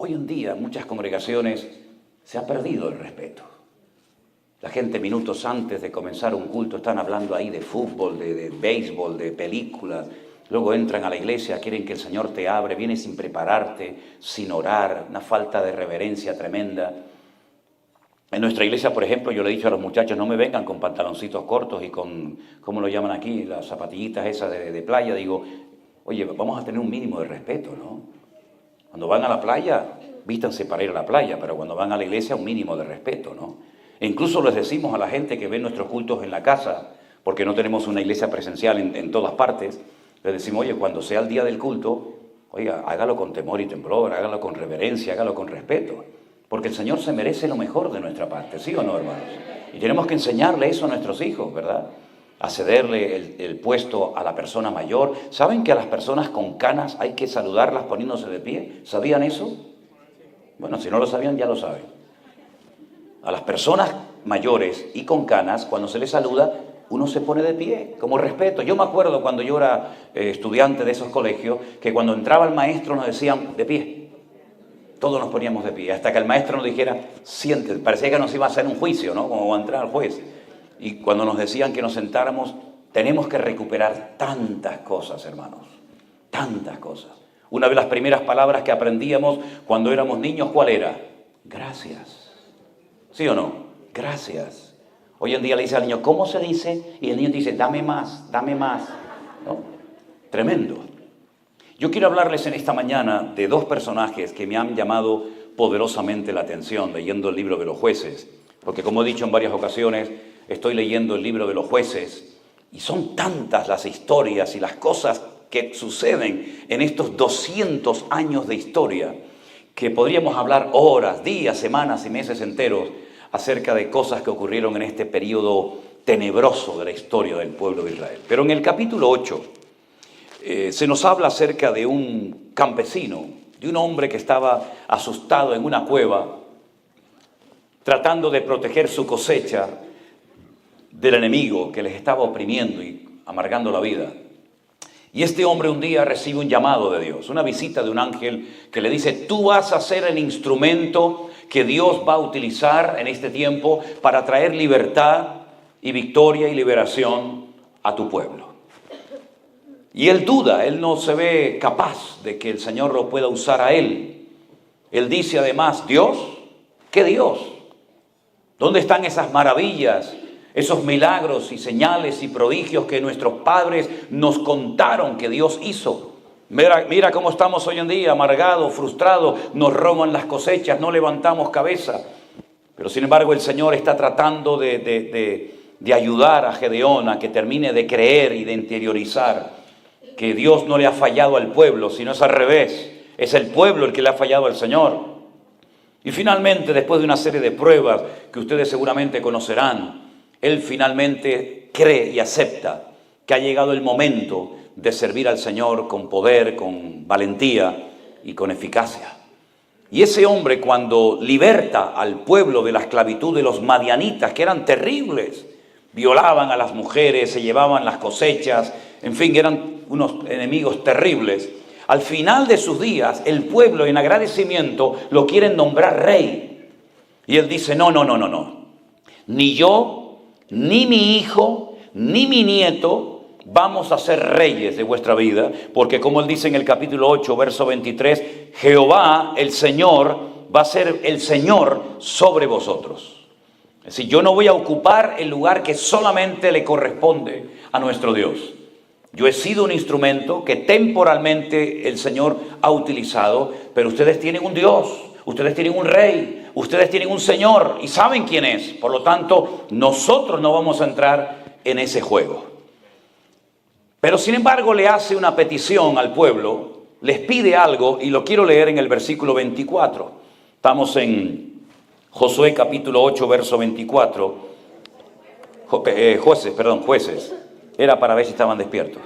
Hoy en día en muchas congregaciones se ha perdido el respeto. La gente minutos antes de comenzar un culto están hablando ahí de fútbol, de béisbol, de películas. Luego entran a la iglesia, quieren que el Señor te abre, vienes sin prepararte, sin orar, una falta de reverencia tremenda. En nuestra iglesia, por ejemplo, yo le he dicho a los muchachos, no me vengan con pantaloncitos cortos y con, ¿cómo lo llaman aquí? Las zapatillitas esas de playa. Digo, oye, vamos a tener un mínimo de respeto, ¿no? Cuando van a la playa, vístanse para ir a la playa, pero cuando van a la iglesia, un mínimo de respeto, ¿no? E incluso les decimos a la gente que ve nuestros cultos en la casa, porque no tenemos una iglesia presencial en todas partes, les decimos, oye, cuando sea el día del culto, oiga, hágalo con temor y temblor, hágalo con reverencia, hágalo con respeto. Porque el Señor se merece lo mejor de nuestra parte, ¿sí o no, hermanos? Y tenemos que enseñarle eso a nuestros hijos, ¿verdad? A cederle el puesto a la persona mayor. ¿Saben que a las personas con canas hay que saludarlas poniéndose de pie? ¿Sabían eso? Bueno, si no lo sabían, ya lo saben. A las personas mayores y con canas, cuando se les saluda, uno se pone de pie, como respeto. Yo me acuerdo cuando yo era estudiante de esos colegios, que cuando entraba el maestro nos decían, de pie. Todos nos poníamos de pie, hasta que el maestro nos dijera, siéntate. Parecía que nos iba a hacer un juicio, ¿no? Como va a entrar el juez. Y cuando nos decían que nos sentáramos, tenemos que recuperar tantas cosas, hermanos. Tantas cosas. Una de las primeras palabras que aprendíamos cuando éramos niños, ¿cuál era? Gracias. ¿Sí o no? Gracias. Hoy en día le dice al niño, ¿cómo se dice? Y el niño dice, dame más, ¿no? Tremendo. Yo quiero hablarles en esta mañana de dos personajes que me han llamado poderosamente la atención leyendo el libro de los jueces, porque como he dicho en varias ocasiones, estoy leyendo el libro de los jueces y son tantas las historias y las cosas que suceden en estos 200 años de historia que podríamos hablar horas, días, semanas y meses enteros acerca de cosas que ocurrieron en este periodo tenebroso de la historia del pueblo de Israel. Pero en el capítulo 8 se nos habla acerca de un campesino, de un hombre que estaba asustado en una cueva, tratando de proteger su cosecha del enemigo que les estaba oprimiendo y amargando la vida. Y este hombre un día recibe un llamado de Dios, una visita de un ángel que le dice, tú vas a ser el instrumento que Dios va a utilizar en este tiempo para traer libertad y victoria y liberación a tu pueblo. Y él duda, él no se ve capaz de que el Señor lo pueda usar a él. Él dice además, ¿Dios? ¿Qué Dios? ¿Dónde están esas maravillas, esos milagros y señales y prodigios que nuestros padres nos contaron que Dios hizo? Mira cómo estamos hoy en día, amargados, frustrados, nos roban las cosechas, no levantamos cabeza. Pero sin embargo el Señor está tratando de ayudar a Gedeón a que termine de creer y de interiorizar que Dios no le ha fallado al pueblo, sino es al revés. Es el pueblo el que le ha fallado al Señor. Y finalmente, después de una serie de pruebas que ustedes seguramente conocerán, él finalmente cree y acepta que ha llegado el momento de servir al Señor con poder, con valentía y con eficacia. Y ese hombre, cuando liberta al pueblo de la esclavitud de los madianitas, que eran terribles, violaban a las mujeres, se llevaban las cosechas, en fin, eran unos enemigos terribles. Al final de sus días, el pueblo en agradecimiento lo quieren nombrar rey. Y él dice, no. Ni yo, ni mi hijo, ni mi nieto vamos a ser reyes de vuestra vida. Porque como él dice en el capítulo 8, verso 23, Jehová, el Señor, va a ser el Señor sobre vosotros. Es decir, yo no voy a ocupar el lugar que solamente le corresponde a nuestro Dios. Yo he sido un instrumento que temporalmente el Señor ha utilizado, pero ustedes tienen un Dios, ustedes tienen un rey, ustedes tienen un Señor y saben quién es. Por lo tanto, nosotros no vamos a entrar en ese juego. Pero sin embargo le hace una petición al pueblo, les pide algo y lo quiero leer en el versículo 24. Estamos en Josué capítulo 8, verso 24. Jueces. Era para ver si estaban despiertos.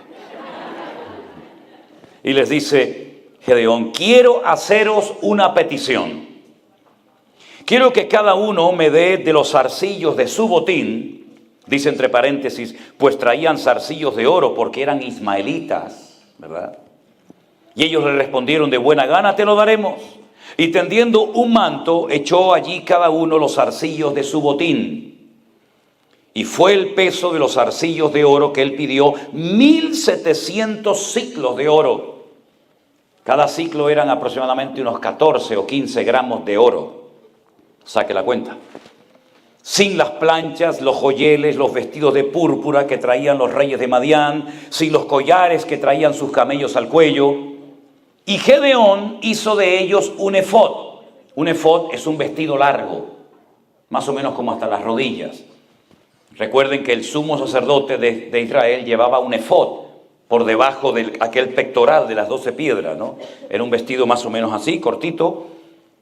Y les dice Gedeón, quiero haceros una petición. Quiero que cada uno me dé de los zarcillos de su botín, dice entre paréntesis, pues traían zarcillos de oro porque eran ismaelitas, ¿verdad? Y ellos le respondieron, de buena gana te lo daremos. Y tendiendo un manto, echó allí cada uno los zarcillos de su botín. Y fue el peso de los zarcillos de oro que él pidió, 1,700 siclos de oro. Cada ciclo eran aproximadamente unos 14 o 15 gramos de oro. Saque la cuenta. Sin las planchas, los joyeles, los vestidos de púrpura que traían los reyes de Madián, sin los collares que traían sus camellos al cuello. Y Gedeón hizo de ellos un efod. Un efod es un vestido largo, más o menos como hasta las rodillas. Recuerden que el sumo sacerdote de Israel llevaba un efod por debajo de aquel pectoral de las 12 piedras, ¿no? Era un vestido más o menos así, cortito.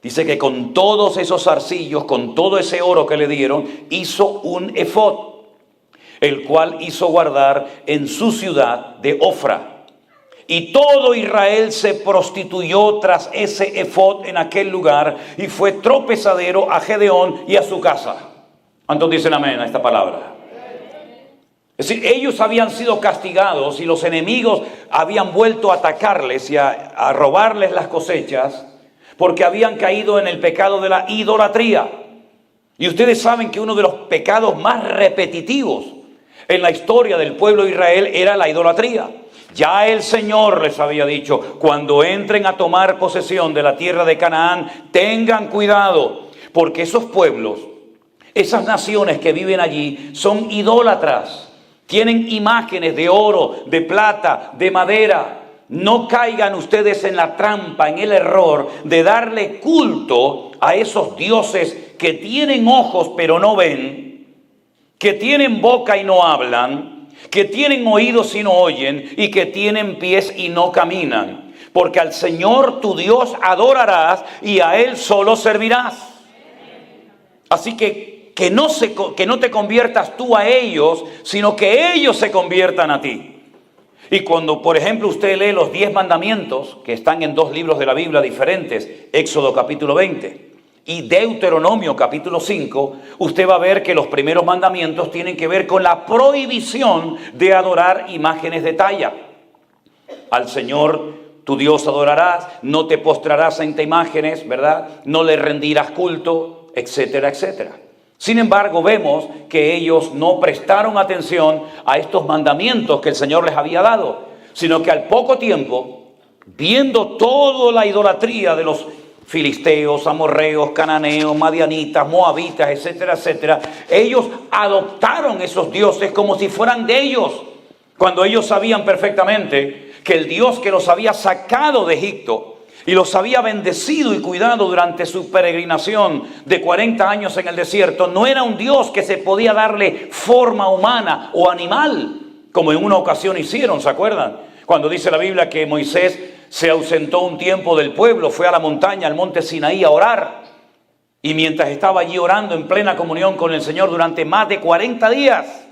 Dice que con todos esos zarcillos, con todo ese oro que le dieron, hizo un efod, el cual hizo guardar en su ciudad de Ofra. Y todo Israel se prostituyó tras ese efod en aquel lugar y fue tropezadero a Gedeón y a su casa. ¿Cuántos dicen amén a esta palabra? Es decir, ellos habían sido castigados y los enemigos habían vuelto a atacarles y a robarles las cosechas, porque habían caído en el pecado de la idolatría. Y ustedes saben que uno de los pecados más repetitivos en la historia del pueblo de Israel era la idolatría. Ya el Señor les había dicho, cuando entren a tomar posesión de la tierra de Canaán, tengan cuidado, porque esos pueblos, esas naciones que viven allí, son idólatras. Tienen imágenes de oro, de plata, de madera. No caigan ustedes en la trampa, en el error de darle culto a esos dioses que tienen ojos pero no ven, que tienen boca y no hablan, que tienen oídos y no oyen y que tienen pies y no caminan. Porque al Señor tu Dios adorarás y a Él solo servirás. Así que no te conviertas tú a ellos, sino que ellos se conviertan a ti. Y cuando, por ejemplo, usted lee los 10 mandamientos, que están en 2 libros de la Biblia diferentes, Éxodo capítulo 20 y Deuteronomio capítulo 5, usted va a ver que los primeros mandamientos tienen que ver con la prohibición de adorar imágenes de talla. Al Señor tu Dios adorarás, no te postrarás ante imágenes, ¿verdad? No le rendirás culto, etcétera, etcétera. Sin embargo, vemos que ellos no prestaron atención a estos mandamientos que el Señor les había dado, sino que al poco tiempo, viendo toda la idolatría de los filisteos, amorreos, cananeos, madianitas, moabitas, etcétera, etcétera, ellos adoptaron esos dioses como si fueran de ellos, cuando ellos sabían perfectamente que el Dios que los había sacado de Egipto y los había bendecido y cuidado durante su peregrinación de 40 años en el desierto, no era un Dios que se podía darle forma humana o animal, como en una ocasión hicieron, ¿se acuerdan? Cuando dice la Biblia que Moisés se ausentó un tiempo del pueblo, fue a la montaña, al monte Sinaí a orar. Y mientras estaba allí orando en plena comunión con el Señor durante más de 40 días,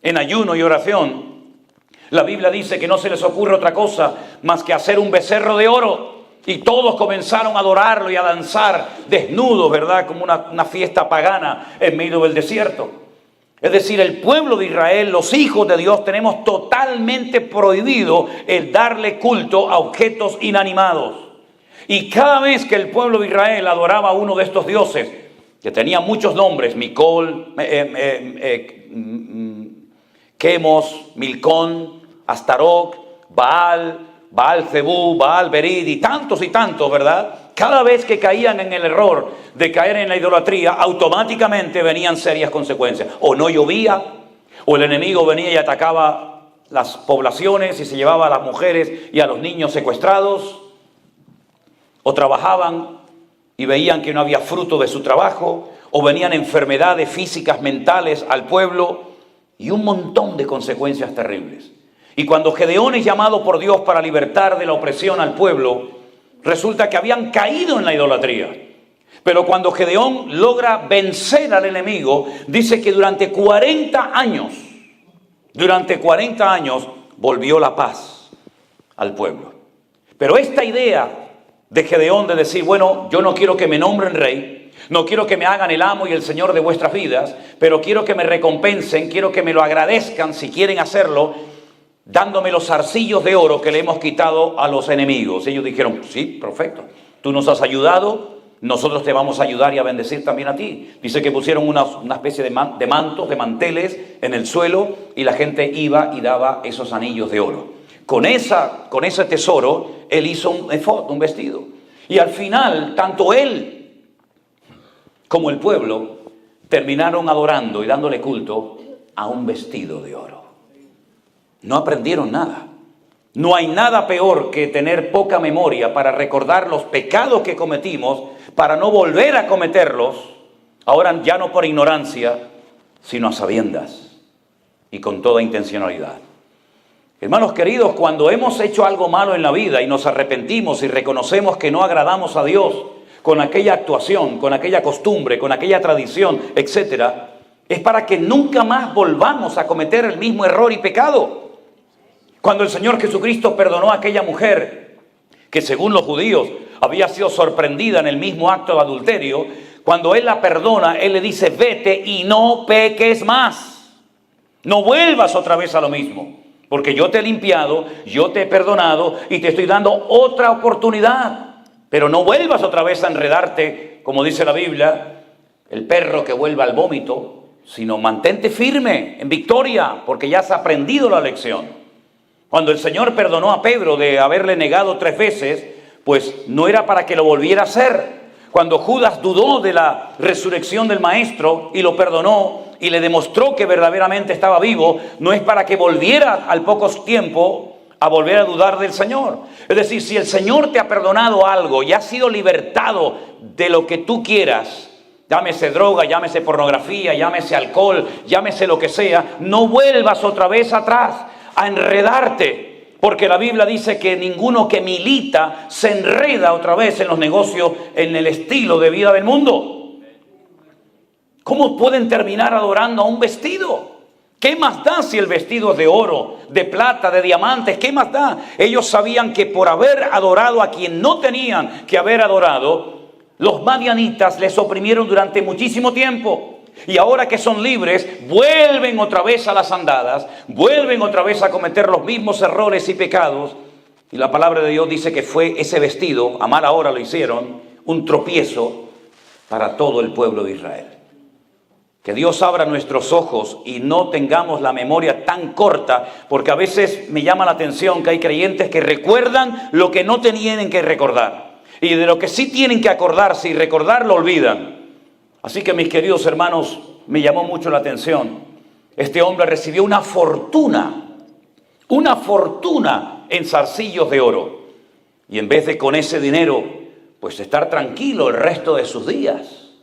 en ayuno y oración, la Biblia dice que no se les ocurre otra cosa más que hacer un becerro de oro. Y todos comenzaron a adorarlo y a danzar desnudos, ¿verdad? Como una fiesta pagana en medio del desierto. Es decir, el pueblo de Israel, los hijos de Dios, tenemos totalmente prohibido el darle culto a objetos inanimados. Y cada vez que el pueblo de Israel adoraba a uno de estos dioses, que tenía muchos nombres, Micol, Quemos, Milcón, Astaroc, Baal-Zebú, Baal-Berid y tantos, ¿verdad? Cada vez que caían en el error de caer en la idolatría, automáticamente venían serias consecuencias. O no llovía, o el enemigo venía y atacaba las poblaciones y se llevaba a las mujeres y a los niños secuestrados, o trabajaban y veían que no había fruto de su trabajo, o venían enfermedades físicas, mentales al pueblo, y un montón de consecuencias terribles. Y cuando Gedeón es llamado por Dios para libertar de la opresión al pueblo, resulta que habían caído en la idolatría. Pero cuando Gedeón logra vencer al enemigo, dice que durante 40 años, volvió la paz al pueblo. Pero esta idea de Gedeón de decir, bueno, yo no quiero que me nombren rey, no quiero que me hagan el amo y el señor de vuestras vidas, pero quiero que me recompensen, quiero que me lo agradezcan si quieren hacerlo. dándome los zarcillos de oro que le hemos quitado a los enemigos. Ellos dijeron, sí, perfecto, tú nos has ayudado, nosotros te vamos a ayudar y a bendecir también a ti. Dice que pusieron una especie de mantos, de manteles en el suelo, y la gente iba y daba esos anillos de oro. Con ese tesoro, él hizo un efod, un vestido. Y al final, tanto él como el pueblo terminaron adorando y dándole culto a un vestido de oro. No aprendieron nada. No hay nada peor que tener poca memoria para recordar los pecados que cometimos, para no volver a cometerlos, ahora ya no por ignorancia, sino a sabiendas y con toda intencionalidad. Hermanos queridos, cuando hemos hecho algo malo en la vida y nos arrepentimos y reconocemos que no agradamos a Dios con aquella actuación, con aquella costumbre, con aquella tradición, etcétera, es para que nunca más volvamos a cometer el mismo error y pecado. Cuando el Señor Jesucristo perdonó a aquella mujer que, según los judíos, había sido sorprendida en el mismo acto de adulterio, cuando Él la perdona, Él le dice, vete y no peques más. No vuelvas otra vez a lo mismo, porque yo te he limpiado, yo te he perdonado y te estoy dando otra oportunidad. Pero no vuelvas otra vez a enredarte, como dice la Biblia, el perro que vuelva al vómito, sino mantente firme en victoria, porque ya has aprendido la lección. Cuando el Señor perdonó a Pedro de haberle negado 3 veces, pues no era para que lo volviera a hacer. Cuando Judas dudó de la resurrección del Maestro y lo perdonó y le demostró que verdaderamente estaba vivo, no es para que volviera al poco tiempo a volver a dudar del Señor. Es decir, si el Señor te ha perdonado algo y has sido libertado de lo que tú quieras, llámese droga, llámese pornografía, llámese alcohol, llámese lo que sea, no vuelvas otra vez atrás a enredarte, porque la Biblia dice que ninguno que milita se enreda otra vez en los negocios, en el estilo de vida del mundo. ¿Cómo pueden terminar adorando a un vestido? ¿Qué más da si el vestido es de oro, de plata, de diamantes? ¿Qué más da? Ellos sabían que por haber adorado a quien no tenían que haber adorado, los madianitas les oprimieron durante muchísimo tiempo. Y ahora que son libres, vuelven otra vez a las andadas, vuelven otra vez a cometer los mismos errores y pecados. Y la palabra de Dios dice que fue ese vestido, a mala hora lo hicieron, un tropiezo para todo el pueblo de Israel. Que Dios abra nuestros ojos y no tengamos la memoria tan corta, porque a veces me llama la atención que hay creyentes que recuerdan lo que no tenían que recordar. Y de lo que sí tienen que acordarse y recordar lo olvidan. Así que, mis queridos hermanos, me llamó mucho la atención. Este hombre recibió una fortuna en zarcillos de oro. Y en vez de con ese dinero, pues estar tranquilo el resto de sus días,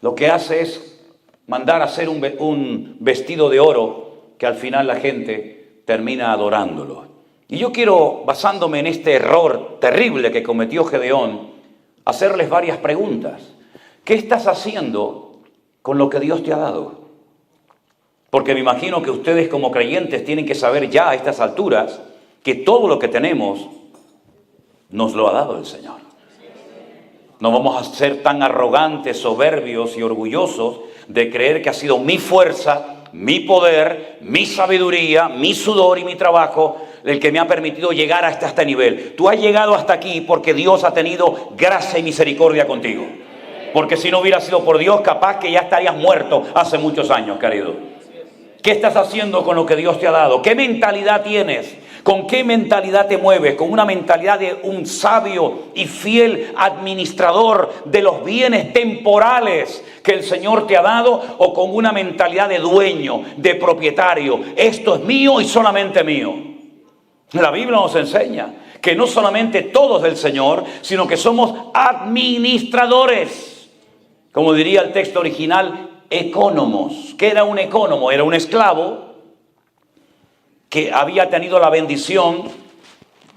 lo que hace es mandar a hacer un vestido de oro que al final la gente termina adorándolo. Y yo quiero, basándome en este error terrible que cometió Gedeón, hacerles varias preguntas. ¿Qué estás haciendo con lo que Dios te ha dado? Porque me imagino que ustedes como creyentes tienen que saber ya a estas alturas que todo lo que tenemos nos lo ha dado el Señor. No vamos a ser tan arrogantes, soberbios y orgullosos de creer que ha sido mi fuerza, mi poder, mi sabiduría, mi sudor y mi trabajo el que me ha permitido llegar hasta este nivel. Tú has llegado hasta aquí porque Dios ha tenido gracia y misericordia contigo. Porque si no hubiera sido por Dios, capaz que ya estarías muerto hace muchos años, querido. ¿Qué estás haciendo con lo que Dios te ha dado? ¿Qué mentalidad tienes? ¿Con qué mentalidad te mueves? ¿Con una mentalidad de un sabio y fiel administrador de los bienes temporales que el Señor te ha dado? ¿O con una mentalidad de dueño, de propietario? Esto es mío y solamente mío. La Biblia nos enseña que no solamente todo es del Señor, sino que somos administradores. Como diría el texto original, ecónomos. ¿Qué era un ecónomo? Era un esclavo que había tenido la bendición,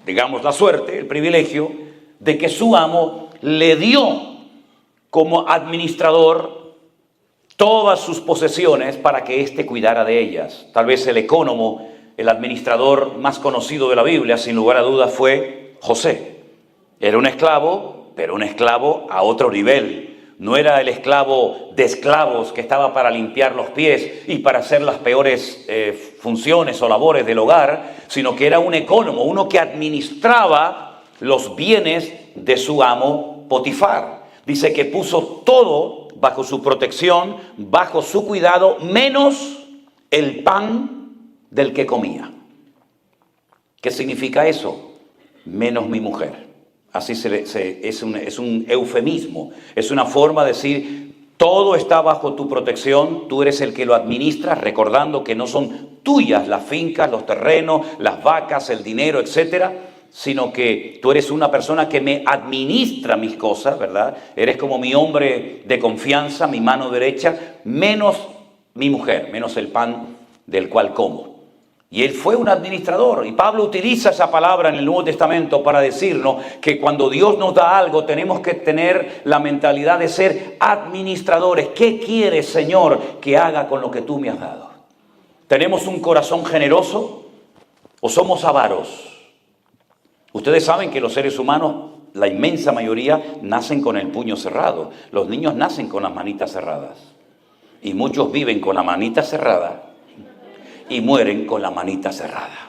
digamos la suerte, el privilegio, de que su amo le dio como administrador todas sus posesiones para que éste cuidara de ellas. Tal vez el ecónomo, el administrador más conocido de la Biblia, sin lugar a dudas, fue José. Era un esclavo, pero un esclavo a otro nivel. no era el esclavo de esclavos que estaba para limpiar los pies y para hacer las peores funciones o labores del hogar, sino que era un ecónomo, uno que administraba los bienes de su amo Potifar. Dice que puso todo bajo su protección, bajo su cuidado, menos el pan del que comía. ¿Qué significa eso? Menos mi mujer. Así es un eufemismo, es una forma de decir, todo está bajo tu protección, tú eres el que lo administras, recordando que no son tuyas las fincas, los terrenos, las vacas, el dinero, etcétera, sino que tú eres una persona que me administra mis cosas, ¿verdad? Eres como mi hombre de confianza, mi mano derecha, menos mi mujer, menos el pan del cual como. Y él fue un administrador, y Pablo utiliza esa palabra en el Nuevo Testamento para decirnos que cuando Dios nos da algo tenemos que tener la mentalidad de ser administradores. ¿Qué quieres, Señor, que haga con lo que tú me has dado? ¿Tenemos un corazón generoso o somos avaros? Ustedes saben que los seres humanos, la inmensa mayoría, nacen con el puño cerrado. Los niños nacen con las manitas cerradas. Y muchos viven con la manita cerrada y mueren con la manita cerrada.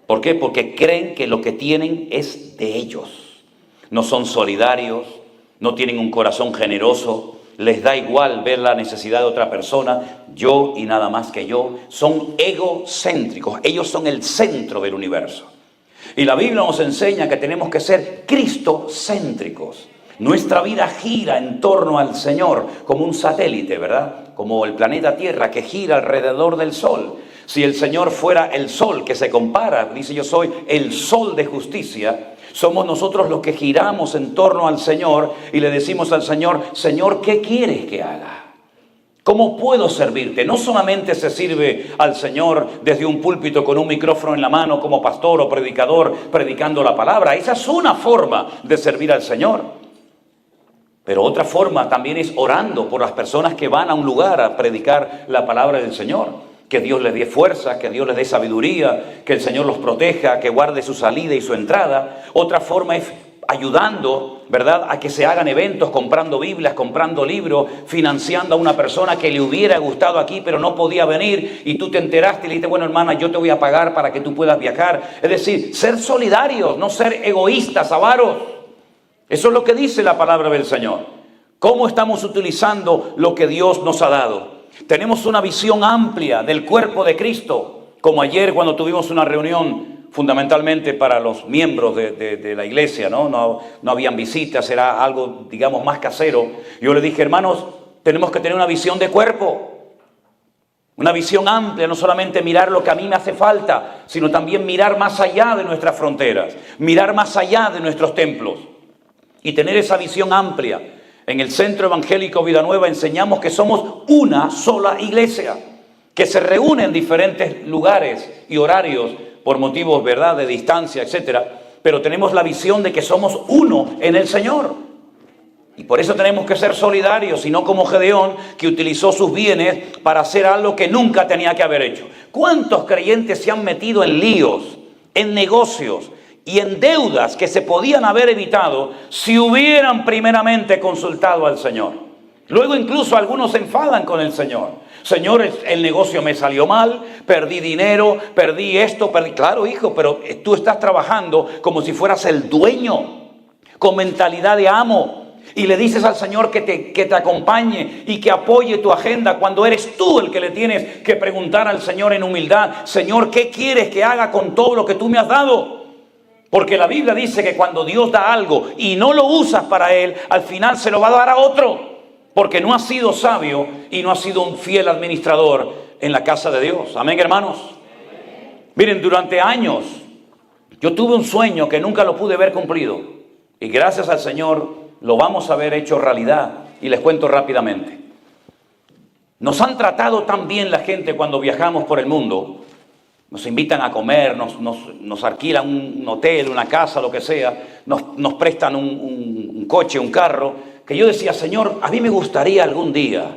¿Por qué? Porque creen que lo que tienen es de ellos. No son solidarios, no tienen un corazón generoso, les da igual ver la necesidad de otra persona, yo y nada más que yo. Son egocéntricos, ellos son el centro del universo. Y la Biblia nos enseña que tenemos que ser cristocéntricos. Nuestra vida gira en torno al Señor como un satélite, ¿verdad? Como el planeta Tierra que gira alrededor del Sol. Si el Señor fuera el Sol que se compara, dice yo soy el Sol de justicia, somos nosotros los que giramos en torno al Señor y le decimos al Señor, Señor, ¿qué quieres que haga? ¿Cómo puedo servirte? No solamente se sirve al Señor desde un púlpito con un micrófono en la mano como pastor o predicador predicando la palabra. Esa es una forma de servir al Señor. Pero otra forma también es orando por las personas que van a un lugar a predicar la palabra del Señor. Que Dios les dé fuerza, que Dios les dé sabiduría, que el Señor los proteja, que guarde su salida y su entrada. Otra forma es ayudando, ¿verdad?, a que se hagan eventos, comprando Biblias, comprando libros, financiando a una persona que le hubiera gustado aquí pero no podía venir y tú te enteraste y le dijiste, bueno hermana, yo te voy a pagar para que tú puedas viajar. Es decir, ser solidarios, no ser egoístas, avaros. Eso es lo que dice la palabra del Señor. ¿Cómo estamos utilizando lo que Dios nos ha dado? Tenemos una visión amplia del cuerpo de Cristo, como ayer cuando tuvimos una reunión fundamentalmente para los miembros de la iglesia, ¿no? No habían visitas, era algo, digamos, más casero. Yo le dije, hermanos, tenemos que tener una visión de cuerpo, una visión amplia, no solamente mirar lo que a mí me hace falta, sino también mirar más allá de nuestras fronteras, mirar más allá de nuestros templos y tener esa visión amplia. En el Centro Evangélico Vida Nueva enseñamos que somos una sola iglesia, que se reúne en diferentes lugares y horarios por motivos, ¿verdad?, de distancia, etcétera, pero tenemos la visión de que somos uno en el Señor. Y por eso tenemos que ser solidarios, y no como Gedeón, que utilizó sus bienes para hacer algo que nunca tenía que haber hecho. ¿Cuántos creyentes se han metido en líos, en negocios y en deudas que se podían haber evitado si hubieran primeramente consultado al Señor? Luego incluso algunos se enfadan con el Señor. Señor, el negocio me salió mal, perdí dinero, perdí esto, perdí... Claro, hijo, pero tú estás trabajando como si fueras el dueño, con mentalidad de amo. Y le dices al Señor que te acompañe y que apoye tu agenda cuando eres tú el que le tienes que preguntar al Señor en humildad. Señor, ¿qué quieres que haga con todo lo que tú me has dado? Porque la Biblia dice que cuando Dios da algo y no lo usas para Él, al final se lo va a dar a otro. Porque no has sido sabio y no has sido un fiel administrador en la casa de Dios. Amén, hermanos. Miren, durante años yo tuve un sueño que nunca lo pude ver cumplido. Y gracias al Señor lo vamos a ver hecho realidad. Y les cuento rápidamente. Nos han tratado tan bien la gente cuando viajamos por el mundo. Nos invitan a comer, nos alquilan un hotel, una casa, lo que sea. Nos prestan un coche, un carro. Que yo decía, Señor, a mí me gustaría algún día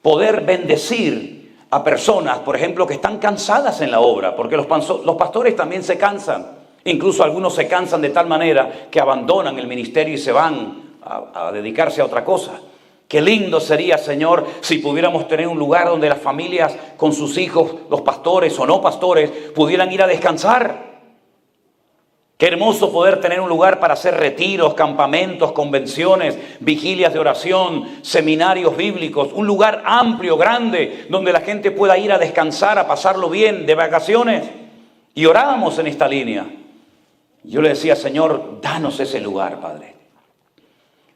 poder bendecir a personas, por ejemplo, que están cansadas en la obra. Porque los pastores también se cansan. Incluso algunos se cansan de tal manera que abandonan el ministerio y se van a dedicarse a otra cosa. Qué lindo sería, Señor, si pudiéramos tener un lugar donde las familias con sus hijos, los pastores o no pastores, pudieran ir a descansar. Qué hermoso poder tener un lugar para hacer retiros, campamentos, convenciones, vigilias de oración, seminarios bíblicos. Un lugar amplio, grande, donde la gente pueda ir a descansar, a pasarlo bien, de vacaciones. Y orábamos en esta línea. Yo le decía, Señor, danos ese lugar, Padre.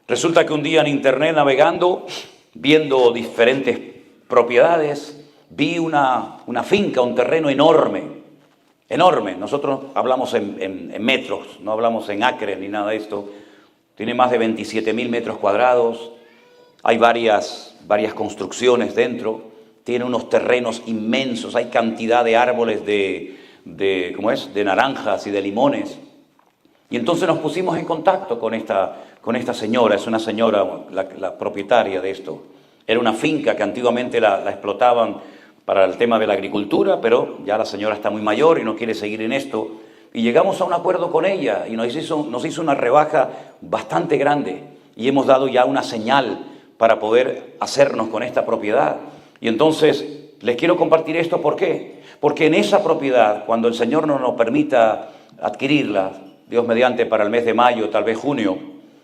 Resulta que un día en internet navegando, viendo diferentes propiedades, vi una finca, un terreno enorme, enorme. Nosotros hablamos en metros, no hablamos en acres ni nada de esto. Tiene más de 27.000 metros cuadrados, hay varias construcciones dentro, tiene unos terrenos inmensos, hay cantidad de árboles de naranjas y de limones. Y entonces nos pusimos en contacto con esta señora. Es una señora, la propietaria de esto. Era una finca que antiguamente la explotaban para el tema de la agricultura, pero ya la señora está muy mayor y no quiere seguir en esto. Y llegamos a un acuerdo con ella y nos hizo una rebaja bastante grande. Y hemos dado ya una señal para poder hacernos con esta propiedad. Y entonces les quiero compartir esto. ¿Por qué? Porque en esa propiedad, cuando el Señor no nos permita adquirirla, Dios mediante para el mes de mayo, tal vez junio,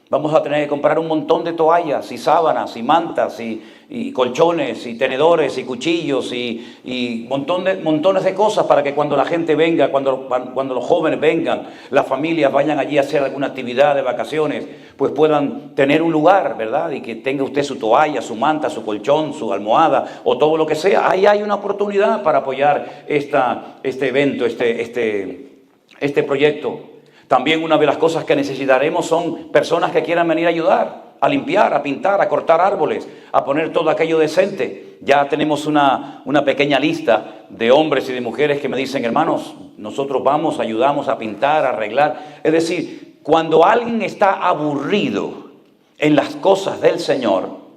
vamos a tener que comprar un montón de toallas y sábanas y mantas y colchones y tenedores y cuchillos y montones de cosas para que cuando la gente venga, cuando los jóvenes vengan, las familias vayan allí a hacer alguna actividad de vacaciones, pues puedan tener un lugar, ¿verdad? Y que tenga usted su toalla, su manta, su colchón, su almohada o todo lo que sea. Ahí hay una oportunidad para apoyar este evento, este proyecto. También una de las cosas que necesitaremos son personas que quieran venir a ayudar, a limpiar, a pintar, a cortar árboles, a poner todo aquello decente. Ya tenemos una pequeña lista de hombres y de mujeres que me dicen, hermanos, nosotros vamos, ayudamos a pintar, a arreglar. Es decir, cuando alguien está aburrido en las cosas del Señor,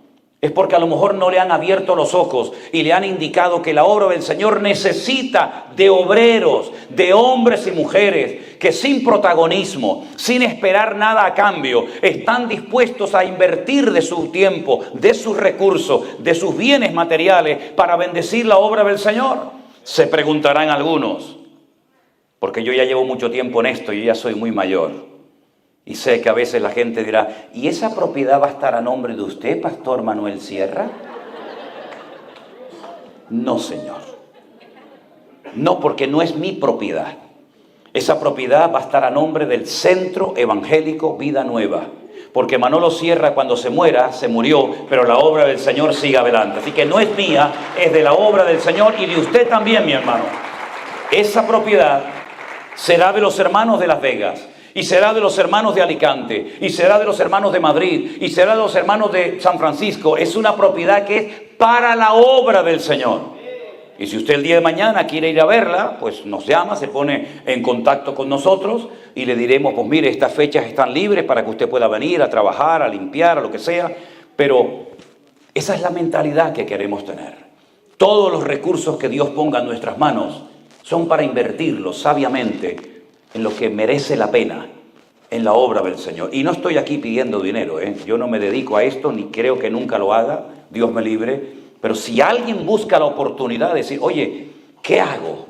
es porque a lo mejor no le han abierto los ojos y le han indicado que la obra del Señor necesita de obreros, de hombres y mujeres que sin protagonismo, sin esperar nada a cambio, están dispuestos a invertir de su tiempo, de sus recursos, de sus bienes materiales para bendecir la obra del Señor. Se preguntarán algunos, porque yo ya llevo mucho tiempo en esto y ya soy muy mayor. Y sé que a veces la gente dirá, ¿y esa propiedad va a estar a nombre de usted, Pastor Manuel Sierra? No, señor. No, porque no es mi propiedad. Esa propiedad va a estar a nombre del Centro Evangélico Vida Nueva. Porque Manolo Sierra, cuando se muera, se murió, pero la obra del Señor sigue adelante. Así que no es mía, es de la obra del Señor y de usted también, mi hermano. Esa propiedad será de los hermanos de Las Vegas. Y será de los hermanos de Alicante, y será de los hermanos de Madrid, y será de los hermanos de San Francisco. Es una propiedad que es para la obra del Señor. Y si usted el día de mañana quiere ir a verla, pues nos llama, se pone en contacto con nosotros y le diremos, pues mire, estas fechas están libres para que usted pueda venir a trabajar, a limpiar, a lo que sea. Pero esa es la mentalidad que queremos tener. Todos los recursos que Dios ponga en nuestras manos son para invertirlos sabiamente en lo que merece la pena, en la obra del Señor. Y no estoy aquí pidiendo dinero, Yo no me dedico a esto, ni creo que nunca lo haga, Dios me libre. Pero si alguien busca la oportunidad de decir, oye, ¿qué hago?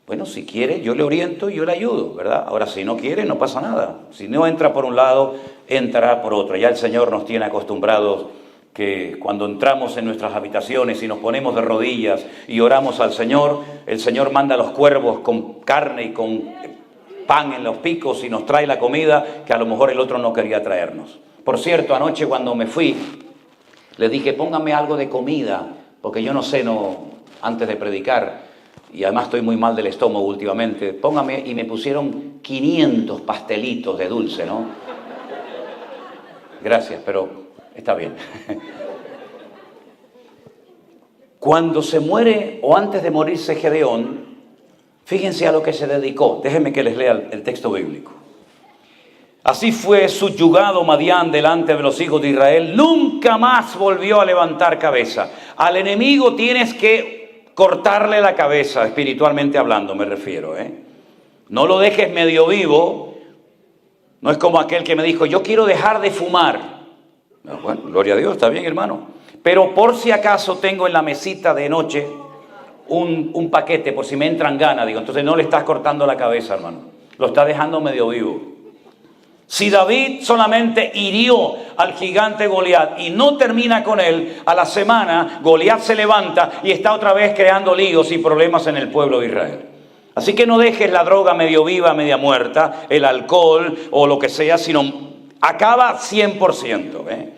Bueno, si quiere, yo le oriento y yo le ayudo, ¿verdad? Ahora, si no quiere, no pasa nada. Si no entra por un lado, entrará por otro. Ya el Señor nos tiene acostumbrados que cuando entramos en nuestras habitaciones y nos ponemos de rodillas y oramos al Señor, el Señor manda a los cuervos con carne y con pan en los picos y nos trae la comida que a lo mejor el otro no quería traernos. Por cierto, anoche cuando me fui, le dije, póngame algo de comida, porque yo no sé, antes de predicar, y además estoy muy mal del estómago últimamente, póngame, y me pusieron 500 pastelitos de dulce, ¿no? Gracias, pero está bien. Cuando se muere, o antes de morirse Gedeón, fíjense a lo que se dedicó. Déjenme que les lea el texto bíblico. Así fue subyugado Madián delante de los hijos de Israel. Nunca más volvió a levantar cabeza. Al enemigo tienes que cortarle la cabeza, espiritualmente hablando me refiero. No lo dejes medio vivo. No es como aquel que me dijo, yo quiero dejar de fumar. Bueno, gloria a Dios, está bien, hermano. Pero por si acaso tengo en la mesita de noche un paquete, por si me entran ganas, digo, entonces no le estás cortando la cabeza, hermano. Lo está dejando medio vivo. Si David solamente hirió al gigante Goliat y no termina con él, a la semana Goliat se levanta y está otra vez creando líos y problemas en el pueblo de Israel. Así que no dejes la droga medio viva, media muerta, el alcohol o lo que sea, sino acaba 100%.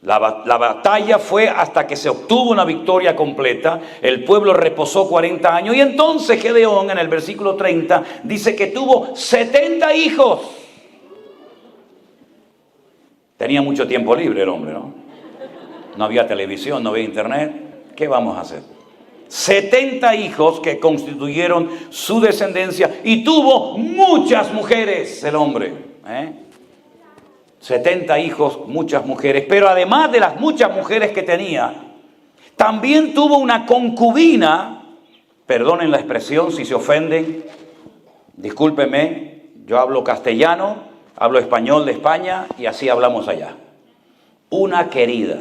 La batalla fue hasta que se obtuvo una victoria completa. El pueblo reposó 40 años y entonces Gedeón en el versículo 30 dice que tuvo 70 hijos. Tenía mucho tiempo libre el hombre, ¿no? No había televisión, no había internet. ¿Qué vamos a hacer? 70 hijos que constituyeron su descendencia y tuvo muchas mujeres el hombre. 70 hijos, muchas mujeres. Pero además de las muchas mujeres que tenía, también tuvo una concubina. Perdonen la expresión si se ofenden. Discúlpenme, yo hablo castellano. Hablo español de España y así hablamos allá. Una querida.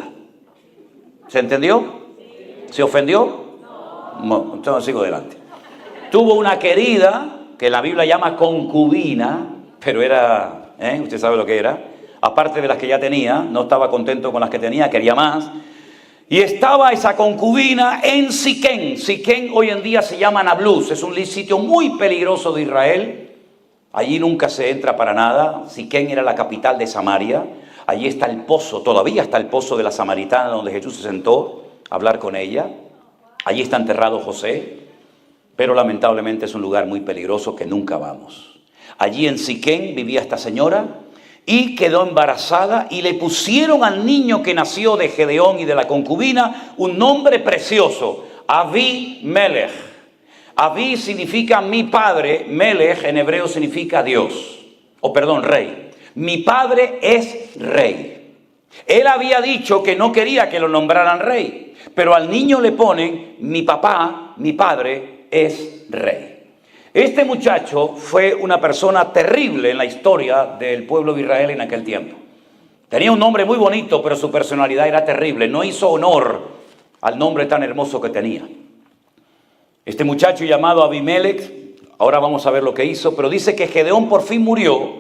¿Se entendió? ¿Se ofendió? No. Entonces sigo adelante. Tuvo una querida, que la Biblia llama concubina, pero era, usted sabe lo que era. Aparte de las que ya tenía, no estaba contento con las que tenía, quería más. Y estaba esa concubina en Siquén. Siquén hoy en día se llama Nablus. Es un sitio muy peligroso de Israel. Allí nunca se entra para nada. Siquén era la capital de Samaria. Allí está el pozo, todavía está el pozo de la Samaritana donde Jesús se sentó a hablar con ella. Allí está enterrado José. Pero lamentablemente es un lugar muy peligroso que nunca vamos. Allí en Siquén vivía esta señora y quedó embarazada y le pusieron al niño que nació de Gedeón y de la concubina un nombre precioso, Abimelech. Abí significa mi padre, Melech en hebreo significa Dios, rey. Mi padre es rey. Él había dicho que no quería que lo nombraran rey, pero al niño le ponen mi papá, mi padre es rey. Este muchacho fue una persona terrible en la historia del pueblo de Israel en aquel tiempo. Tenía un nombre muy bonito, pero su personalidad era terrible. No hizo honor al nombre tan hermoso que tenía. Este muchacho llamado Abimelech, ahora vamos a ver lo que hizo, pero dice que Gedeón por fin murió,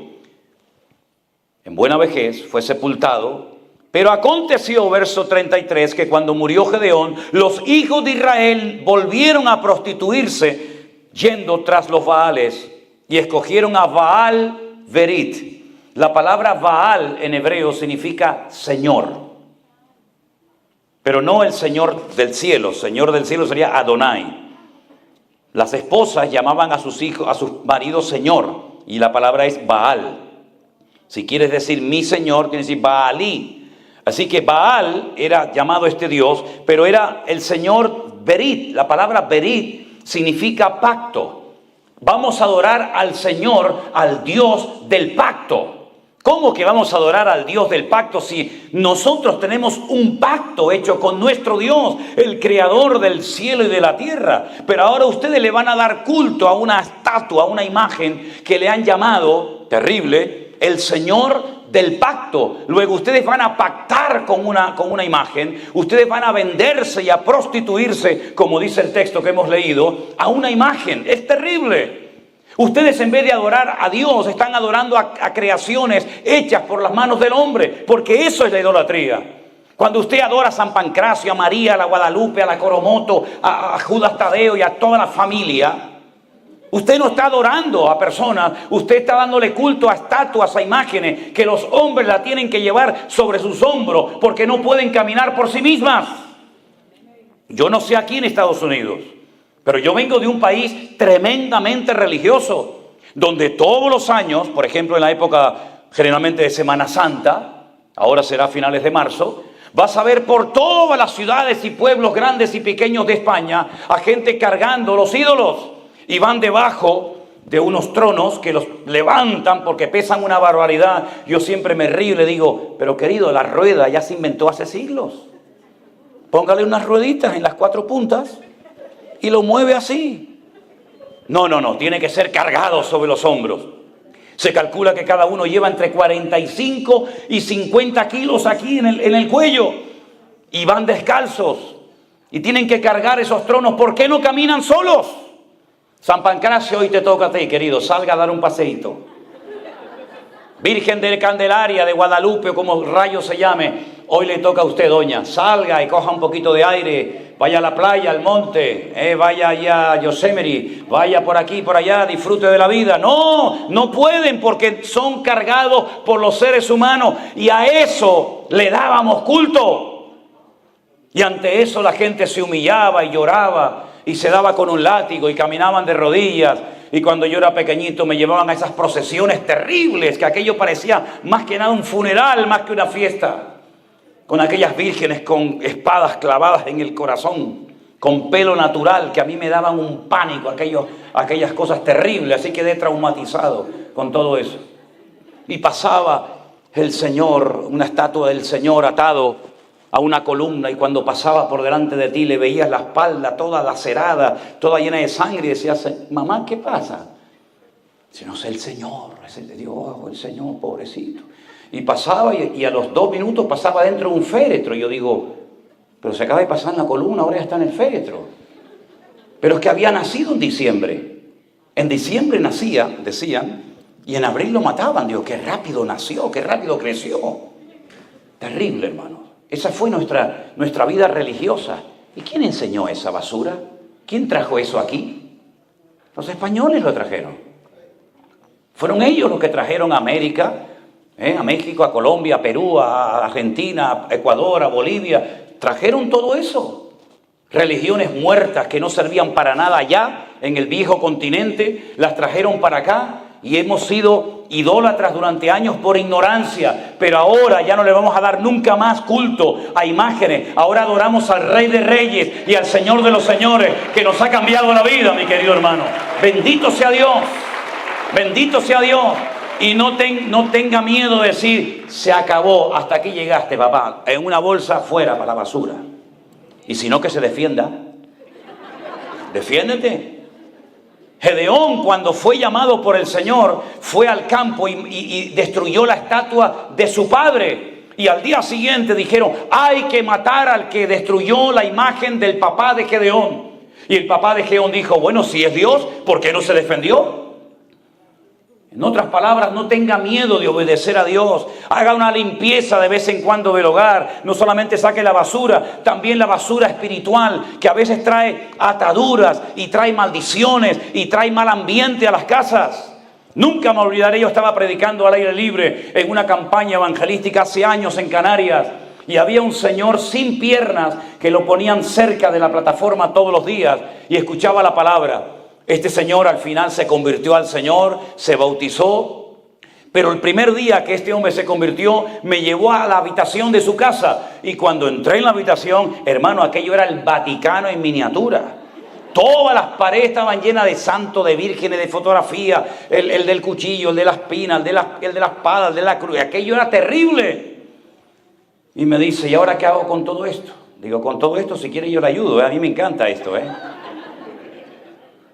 en buena vejez, fue sepultado, pero aconteció, verso 33, que cuando murió Gedeón, los hijos de Israel volvieron a prostituirse yendo tras los Baales y escogieron a Baal Berit. La palabra Baal en hebreo significa Señor, pero no el Señor del cielo sería Adonai. Las esposas llamaban a sus hijos, a sus maridos Señor, y la palabra es Baal. Si quieres decir mi Señor, tienes que decir Baalí. Así que Baal era llamado este Dios, pero era el Señor Berit. La palabra Berit significa pacto. Vamos a adorar al Señor, al Dios del pacto. ¿Cómo que vamos a adorar al Dios del pacto si nosotros tenemos un pacto hecho con nuestro Dios, el creador del cielo y de la tierra? Pero ahora ustedes le van a dar culto a una estatua, a una imagen que le han llamado, terrible, el Señor del pacto. Luego ustedes van a pactar con una imagen, ustedes van a venderse y a prostituirse, como dice el texto que hemos leído, a una imagen. Es terrible. Ustedes en vez de adorar a Dios están adorando a creaciones hechas por las manos del hombre, porque eso es la idolatría. Cuando usted adora a San Pancracio, a María, a la Guadalupe, a la Coromoto, a Judas Tadeo y a toda la familia, usted no está adorando a personas, usted está dándole culto a estatuas, a imágenes que los hombres la tienen que llevar sobre sus hombros porque no pueden caminar por sí mismas. Yo no sé aquí en Estados Unidos, pero yo vengo de un país tremendamente religioso, donde todos los años, por ejemplo en la época generalmente de Semana Santa, ahora será a finales de marzo, vas a ver por todas las ciudades y pueblos grandes y pequeños de España a gente cargando los ídolos y van debajo de unos tronos que los levantan porque pesan una barbaridad. Yo siempre me río y le digo, pero querido, la rueda ya se inventó hace siglos. Póngale unas rueditas en las 4 puntas y lo mueve así. No, tiene que ser cargado sobre los hombros. Se calcula que cada uno lleva entre 45 y 50 kilos aquí en el cuello. Y van descalzos. Y tienen que cargar esos tronos. ¿Por qué no caminan solos? San Pancracio, hoy te toca a ti, querido. Salga a dar un paseíto. Virgen de Candelaria, de Guadalupe, o como rayo se llame. Hoy le toca a usted, doña. Salga y coja un poquito de aire. Vaya a la playa, al monte. Vaya allá a Yosemite. Vaya por aquí, por allá. Disfrute de la vida. No, no pueden porque son cargados por los seres humanos. Y a eso le dábamos culto. Y ante eso la gente se humillaba y lloraba y se daba con un látigo y caminaban de rodillas. Y cuando yo era pequeñito me llevaban a esas procesiones terribles, que aquello parecía más que nada un funeral, más que una fiesta. Con aquellas vírgenes con espadas clavadas en el corazón, con pelo natural, que a mí me daban un pánico, aquellas cosas terribles. Así quedé traumatizado con todo eso. Y pasaba el Señor, una estatua del Señor atado a una columna, y cuando pasaba por delante de ti le veías la espalda toda lacerada, toda llena de sangre, y decías: mamá, ¿qué pasa? Si no sé, el Señor, es el de Dios, el Señor, pobrecito. Y pasaba, y a los 2 minutos pasaba dentro de un féretro. Y yo digo: pero se acaba de pasar en la columna, ahora ya está en el féretro. Pero es que había nacido en diciembre. En diciembre nacía, decían, y en abril lo mataban. Digo, qué rápido nació, qué rápido creció. Terrible, hermano. Esa fue nuestra vida religiosa. ¿Y quién enseñó esa basura? ¿Quién trajo eso aquí? Los españoles lo trajeron. Fueron ellos los que trajeron a América, a México, a Colombia, a Perú, a Argentina, a Ecuador, a Bolivia. Trajeron todo eso. Religiones muertas que no servían para nada allá, en el viejo continente, las trajeron para acá. Y hemos sido idólatras durante años por ignorancia, pero ahora ya no le vamos a dar nunca más culto a imágenes. Ahora adoramos al Rey de Reyes y al Señor de los Señores, que nos ha cambiado la vida, mi querido hermano. Bendito sea Dios, bendito sea Dios. Y no tenga miedo de decir: se acabó, hasta aquí llegaste, papá, en una bolsa fuera para la basura. Y si no, que se defienda. Defiéndete. Gedeón, cuando fue llamado por el Señor, fue al campo y destruyó la estatua de su padre. Y al día siguiente dijeron: hay que matar al que destruyó la imagen del papá de Gedeón. Y el papá de Gedeón dijo: bueno, si es Dios, ¿por qué no se defendió? En otras palabras, no tenga miedo de obedecer a Dios. Haga una limpieza de vez en cuando del hogar. No solamente saque la basura, también la basura espiritual, que a veces trae ataduras y trae maldiciones y trae mal ambiente a las casas. Nunca me olvidaré, yo estaba predicando al aire libre en una campaña evangelística hace años en Canarias. Y había un señor sin piernas que lo ponían cerca de la plataforma todos los días y escuchaba la palabra. Este señor al final se convirtió al Señor, se bautizó, pero el primer día que este hombre se convirtió, me llevó a la habitación de su casa. Y cuando entré en la habitación, hermano, aquello era el Vaticano en miniatura. Todas las paredes estaban llenas de santos, de vírgenes, de fotografía, el del cuchillo, el de la espina, el de la espada, el de la cruz. Aquello era terrible. Y me dice: ¿y ahora qué hago con todo esto? Digo: con todo esto, si quiere yo le ayudo, A mí me encanta esto,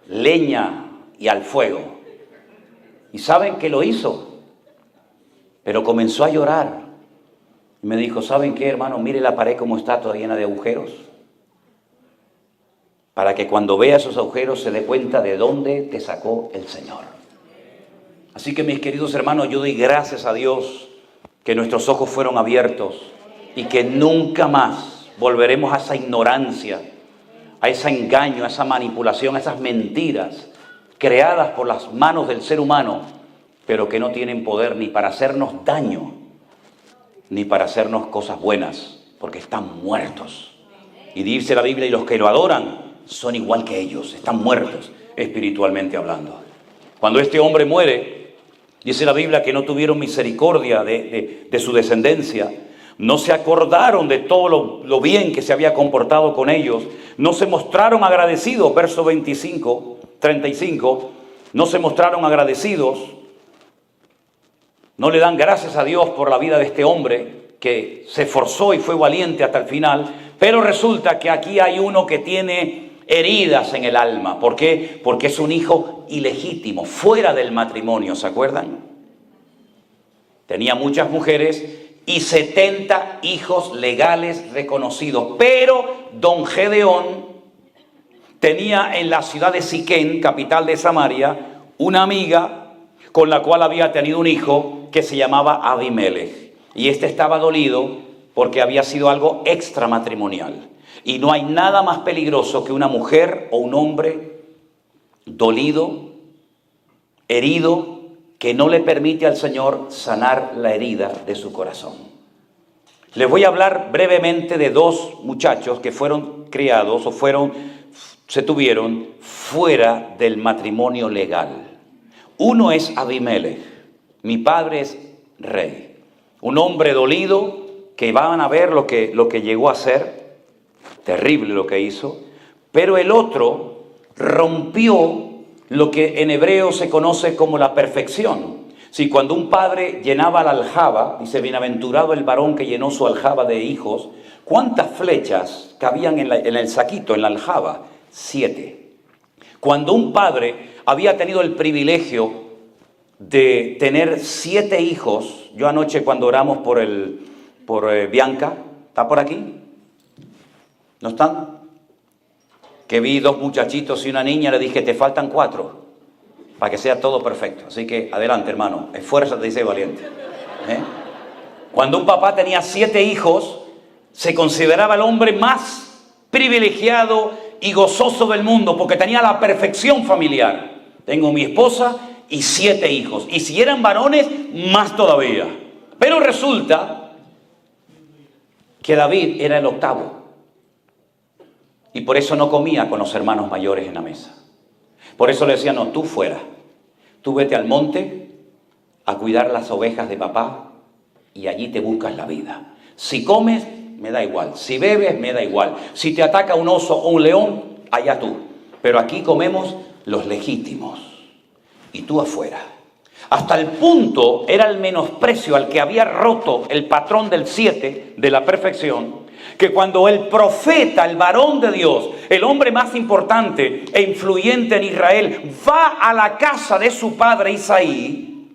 Leña y al fuego. ¿Y saben qué lo hizo? Pero comenzó a llorar. Y me dijo: ¿saben qué, hermano? Mire la pared como está, toda llena de agujeros. Para que cuando vea esos agujeros se dé cuenta de dónde te sacó el Señor. Así que, mis queridos hermanos, yo doy gracias a Dios que nuestros ojos fueron abiertos y que nunca más volveremos a esa ignorancia, a ese engaño, a esa manipulación, a esas mentiras creadas por las manos del ser humano, pero que no tienen poder ni para hacernos daño, ni para hacernos cosas buenas, porque están muertos. Y dice la Biblia: y los que lo adoran son igual que ellos, están muertos espiritualmente hablando. Cuando este hombre muere, dice la Biblia que no tuvieron misericordia de su descendencia. No se acordaron de todo lo bien que se había comportado con ellos. No se mostraron agradecidos. Verso 35. No se mostraron agradecidos. No le dan gracias a Dios por la vida de este hombre que se esforzó y fue valiente hasta el final. Pero resulta que aquí hay uno que tiene heridas en el alma. ¿Por qué? Porque es un hijo ilegítimo, fuera del matrimonio, ¿se acuerdan? tenía muchas mujeres y 70 hijos legales reconocidos. Pero don Gedeón tenía en la ciudad de Siquén, capital de Samaria, una amiga con la cual había tenido un hijo que se llamaba Abimelech. Y este estaba dolido porque había sido algo extramatrimonial. Y no hay nada más peligroso que una mujer o un hombre dolido, herido, que no le permite al Señor sanar la herida de su corazón. Les voy a hablar brevemente de dos muchachos que fueron criados o se tuvieron fuera del matrimonio legal. Uno es Abimelech. Mi padre es rey. Un hombre dolido que van a ver lo que llegó a ser. Terrible lo que hizo. Pero el otro rompió lo que en hebreo se conoce como la perfección. Si cuando un padre llenaba la aljaba, dice, bienaventurado el varón que llenó su aljaba de hijos, ¿cuántas flechas cabían en el saquito, en la aljaba? 7. Cuando un padre había tenido el privilegio de tener 7 hijos, yo anoche cuando oramos por Bianca, ¿está por aquí? ¿No están? Que vi 2 muchachitos y una niña, le dije, te faltan 4 para que sea todo perfecto. Así que adelante, hermano, esfuérzate y sé valiente. Cuando un papá tenía 7 hijos, se consideraba el hombre más privilegiado y gozoso del mundo, porque tenía la perfección familiar. Tengo mi esposa y 7 hijos, y si eran varones, más todavía. Pero resulta que David era el octavo. Y por eso no comía con los hermanos mayores en la mesa. Por eso le decía, no, tú fuera. Tú vete al monte a cuidar las ovejas de papá y allí te buscas la vida. Si comes, me da igual. Si bebes, me da igual. Si te ataca un oso o un león, allá tú. Pero aquí comemos los legítimos. Y tú afuera. Hasta el punto era el menosprecio al que había roto el patrón del 7 de la perfección, que cuando el profeta, el varón de Dios, el hombre más importante e influyente en Israel, va a la casa de su padre Isaí,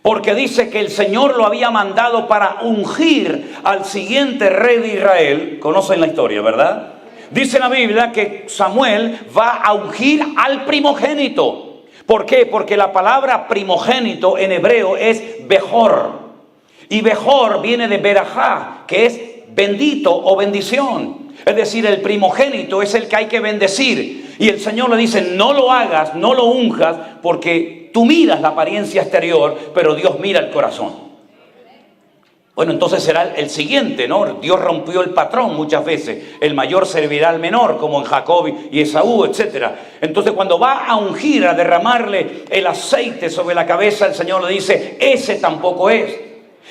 porque dice que el Señor lo había mandado para ungir al siguiente rey de Israel. Conocen la historia, ¿verdad? Dice la Biblia que Samuel va a ungir al primogénito. ¿Por qué? Porque la palabra primogénito en hebreo es Bejor. Y Bejor viene de Berajá, que es bendito o bendición. Es decir, el primogénito es el que hay que bendecir. Y el Señor le dice, no lo hagas, no lo unjas, porque tú miras la apariencia exterior, pero Dios mira el corazón. Bueno, entonces será el siguiente, ¿no? Dios rompió el patrón muchas veces. El mayor servirá al menor, como en Jacob y Esaú, etc. Entonces cuando va a ungir, a derramarle el aceite sobre la cabeza, el Señor le dice, ese tampoco es.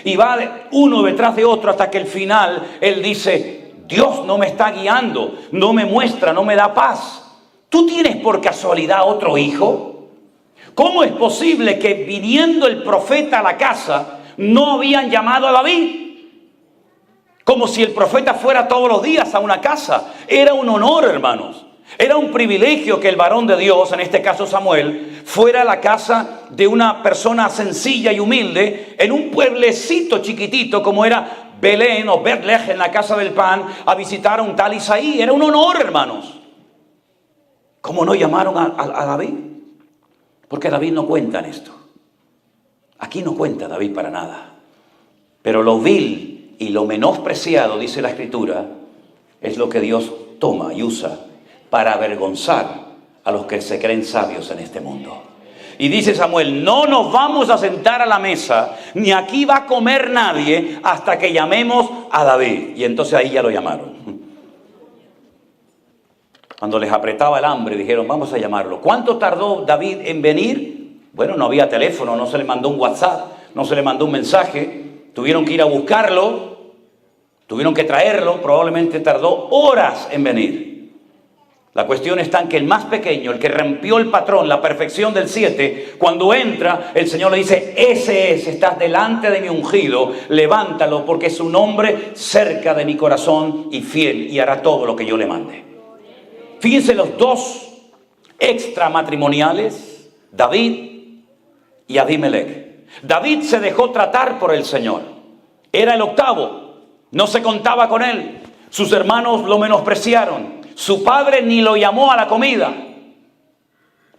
Y va uno detrás de otro hasta que al final él dice, Dios no me está guiando, no me muestra, no me da paz. ¿Tú tienes por casualidad otro hijo? ¿Cómo es posible que viniendo el profeta a la casa no habían llamado a David? Como si el profeta fuera todos los días a una casa. Era un honor, hermanos. Era un privilegio que el varón de Dios, en este caso Samuel, fuera a la casa de una persona sencilla y humilde en un pueblecito chiquitito como era Belén o Betlehem, en la casa del pan, a visitar a un tal Isaí. Era un honor, hermanos. ¿Cómo no llamaron a David? Porque David no cuenta en esto. Aquí no cuenta David para nada. Pero lo vil y lo menospreciado, dice la Escritura, es lo que Dios toma y usa para avergonzar a los que se creen sabios en este mundo. Y dice Samuel, no nos vamos a sentar a la mesa, ni aquí va a comer nadie hasta que llamemos a David. Y entonces ahí ya lo llamaron. Cuando les apretaba el hambre, dijeron, vamos a llamarlo. ¿Cuánto tardó David en venir? Bueno, no había teléfono, no se le mandó un WhatsApp, no se le mandó un mensaje. Tuvieron que ir a buscarlo, tuvieron que traerlo, probablemente tardó horas en venir. La cuestión está en que el más pequeño, el que rompió el patrón, la perfección del 7, cuando entra, el Señor le dice, ese es, estás delante de mi ungido, levántalo porque es un hombre cerca de mi corazón y fiel y hará todo lo que yo le mande. Fíjense los dos extramatrimoniales, David y Abimelech. David se dejó tratar por el Señor. Era el octavo, no se contaba con él. Sus hermanos lo menospreciaron. Su padre ni lo llamó a la comida.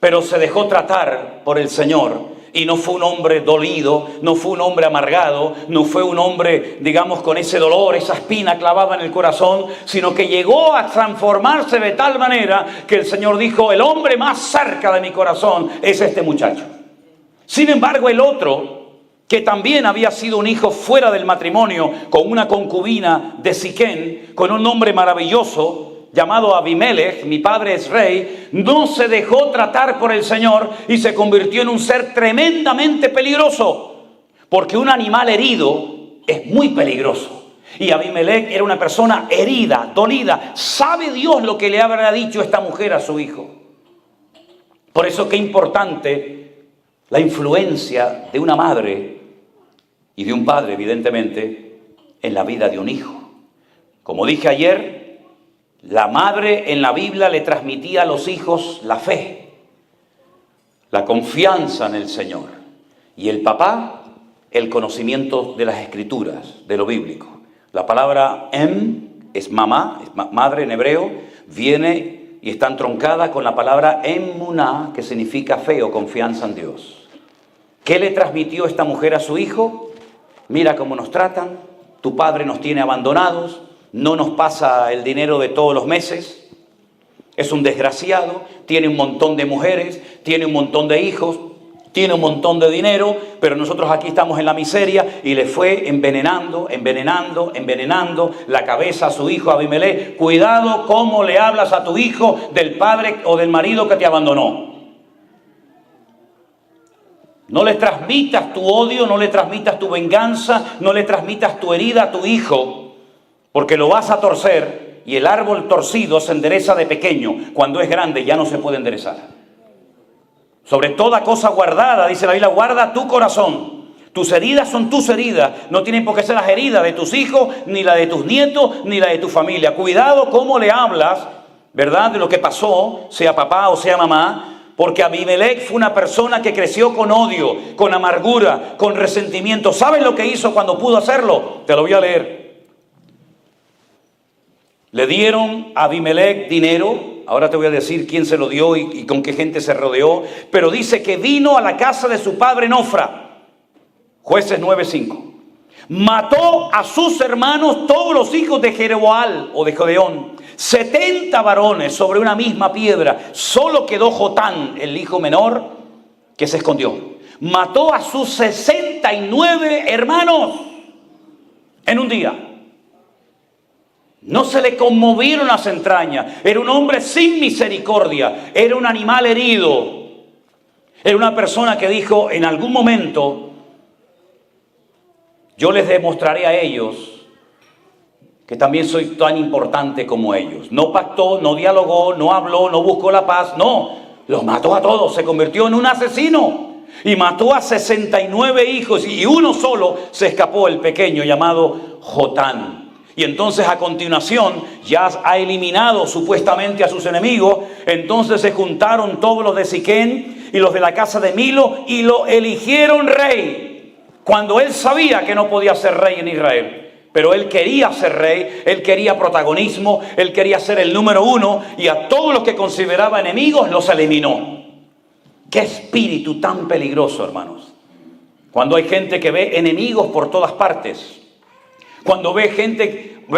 Pero se dejó tratar por el Señor. Y no fue un hombre dolido, no fue un hombre amargado, no fue un hombre, digamos, con ese dolor, esa espina clavada en el corazón, sino que llegó a transformarse de tal manera que el Señor dijo: el hombre más cerca de mi corazón es este muchacho. Sin embargo, el otro, que también había sido un hijo fuera del matrimonio, con una concubina de Siquén, con un nombre maravilloso, llamado Abimelech, mi padre es rey, no se dejó tratar por el Señor y se convirtió en un ser tremendamente peligroso, porque un animal herido es muy peligroso. Y Abimelech era una persona herida, dolida. ¿Sabe Dios lo que le habrá dicho esta mujer a su hijo? Por eso qué importante la influencia de una madre y de un padre, evidentemente, en la vida de un hijo. Como dije ayer, la madre en la Biblia le transmitía a los hijos la fe, la confianza en el Señor. Y el papá, el conocimiento de las Escrituras, de lo bíblico. La palabra es mamá, es madre en hebreo, viene y está entroncada con la palabra emuná, que significa fe o confianza en Dios. ¿Qué le transmitió esta mujer a su hijo? Mira cómo nos tratan, tu padre nos tiene abandonados, no nos pasa el dinero de todos los meses, es un desgraciado, tiene un montón de mujeres, tiene un montón de hijos, tiene un montón de dinero, pero nosotros aquí estamos en la miseria. Y le fue envenenando la cabeza a su hijo Abimelech. Cuidado cómo le hablas a tu hijo del padre o del marido que te abandonó. No le transmitas tu odio, no le transmitas tu venganza, no le transmitas tu herida a tu hijo, porque lo vas a torcer, y el árbol torcido se endereza de pequeño. Cuando es grande ya no se puede enderezar. Sobre toda cosa guardada, dice la Biblia, guarda tu corazón. Tus heridas son tus heridas. No tienen por qué ser las heridas de tus hijos, ni la de tus nietos, ni la de tu familia. Cuidado cómo le hablas, ¿verdad?, de lo que pasó, sea papá o sea mamá. Porque Abimelech fue una persona que creció con odio, con amargura, con resentimiento. ¿Sabes lo que hizo cuando pudo hacerlo? Te lo voy a leer. Le dieron a Abimelech dinero. Ahora te voy a decir quién se lo dio y con qué gente se rodeó. Pero dice que vino a la casa de su padre en Ofra. Jueces 9:5. Mató a sus hermanos, todos los hijos de Jeroboam o de Gedeón. 70 varones sobre una misma piedra. Solo quedó Jotán, el hijo menor, que se escondió. Mató a sus 69 hermanos en un día. No se le conmovieron las entrañas. Era un hombre sin misericordia. Era un animal herido. Era una persona que dijo en algún momento: yo les demostraré a ellos que también soy tan importante como ellos. No pactó, no dialogó, no habló, no buscó la paz. No, los mató a todos. Se convirtió en un asesino. Y mató a 69 hijos. Y uno solo se escapó, el pequeño llamado Jotán. Y entonces a continuación ya ha eliminado supuestamente a sus enemigos. Entonces se juntaron todos los de Siquén y los de la casa de Milo y lo eligieron rey, cuando él sabía que no podía ser rey en Israel. Pero él quería ser rey, él quería protagonismo, él quería ser el número uno, y a todos los que consideraba enemigos los eliminó. ¡Qué espíritu tan peligroso, hermanos! Cuando hay gente que ve enemigos por todas partes. Cuando ve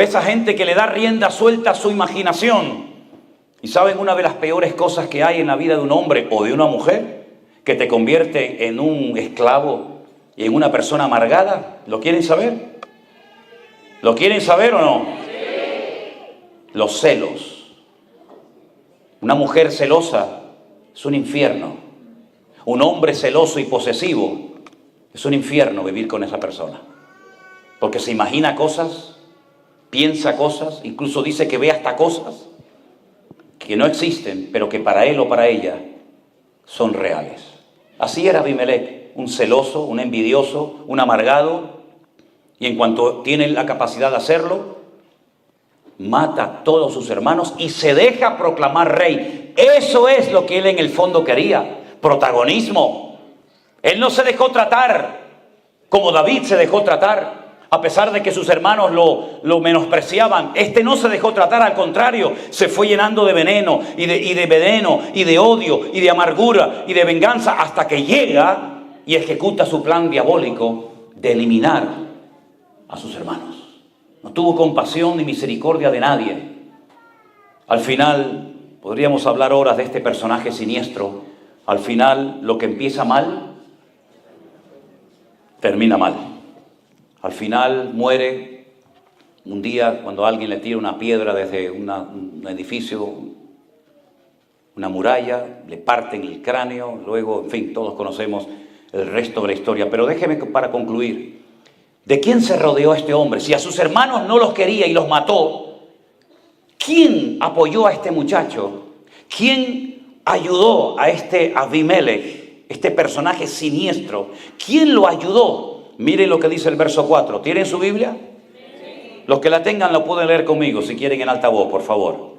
esa gente que le da rienda suelta a su imaginación. Y saben, una de las peores cosas que hay en la vida de un hombre o de una mujer, que te convierte en un esclavo y en una persona amargada. ¿Lo quieren saber? ¿Lo quieren saber o no? Los celos. Una mujer celosa es un infierno. Un hombre celoso y posesivo es un infierno vivir con esa persona. Porque se imagina cosas, piensa cosas, incluso dice que ve hasta cosas que no existen, pero que para él o para ella son reales. Así era Abimelech, un celoso, un envidioso, un amargado, y en cuanto tiene la capacidad de hacerlo, mata a todos sus hermanos y se deja proclamar rey. Eso es lo que él en el fondo quería, protagonismo. Él no se dejó tratar como David se dejó tratar. A pesar de que sus hermanos lo menospreciaban, este no se dejó tratar, al contrario, se fue llenando de veneno y de odio y de amargura y de venganza, hasta que llega y ejecuta su plan diabólico de eliminar a sus hermanos. No tuvo compasión ni misericordia de nadie. Al final, podríamos hablar horas de este personaje siniestro. Al final, lo que empieza mal, termina mal. Al final muere un día cuando alguien le tira una piedra desde un edificio, una muralla, le parten el cráneo, luego, en fin, todos conocemos el resto de la historia. Pero déjeme para concluir, ¿de quién se rodeó este hombre? Si a sus hermanos no los quería y los mató, ¿quién apoyó a este muchacho? ¿Quién ayudó a este Abimelech, este personaje siniestro? ¿Quién lo ayudó? Miren lo que dice el verso 4. ¿Tienen su Biblia? Sí. Los que la tengan lo pueden leer conmigo, si quieren en alta voz, por favor.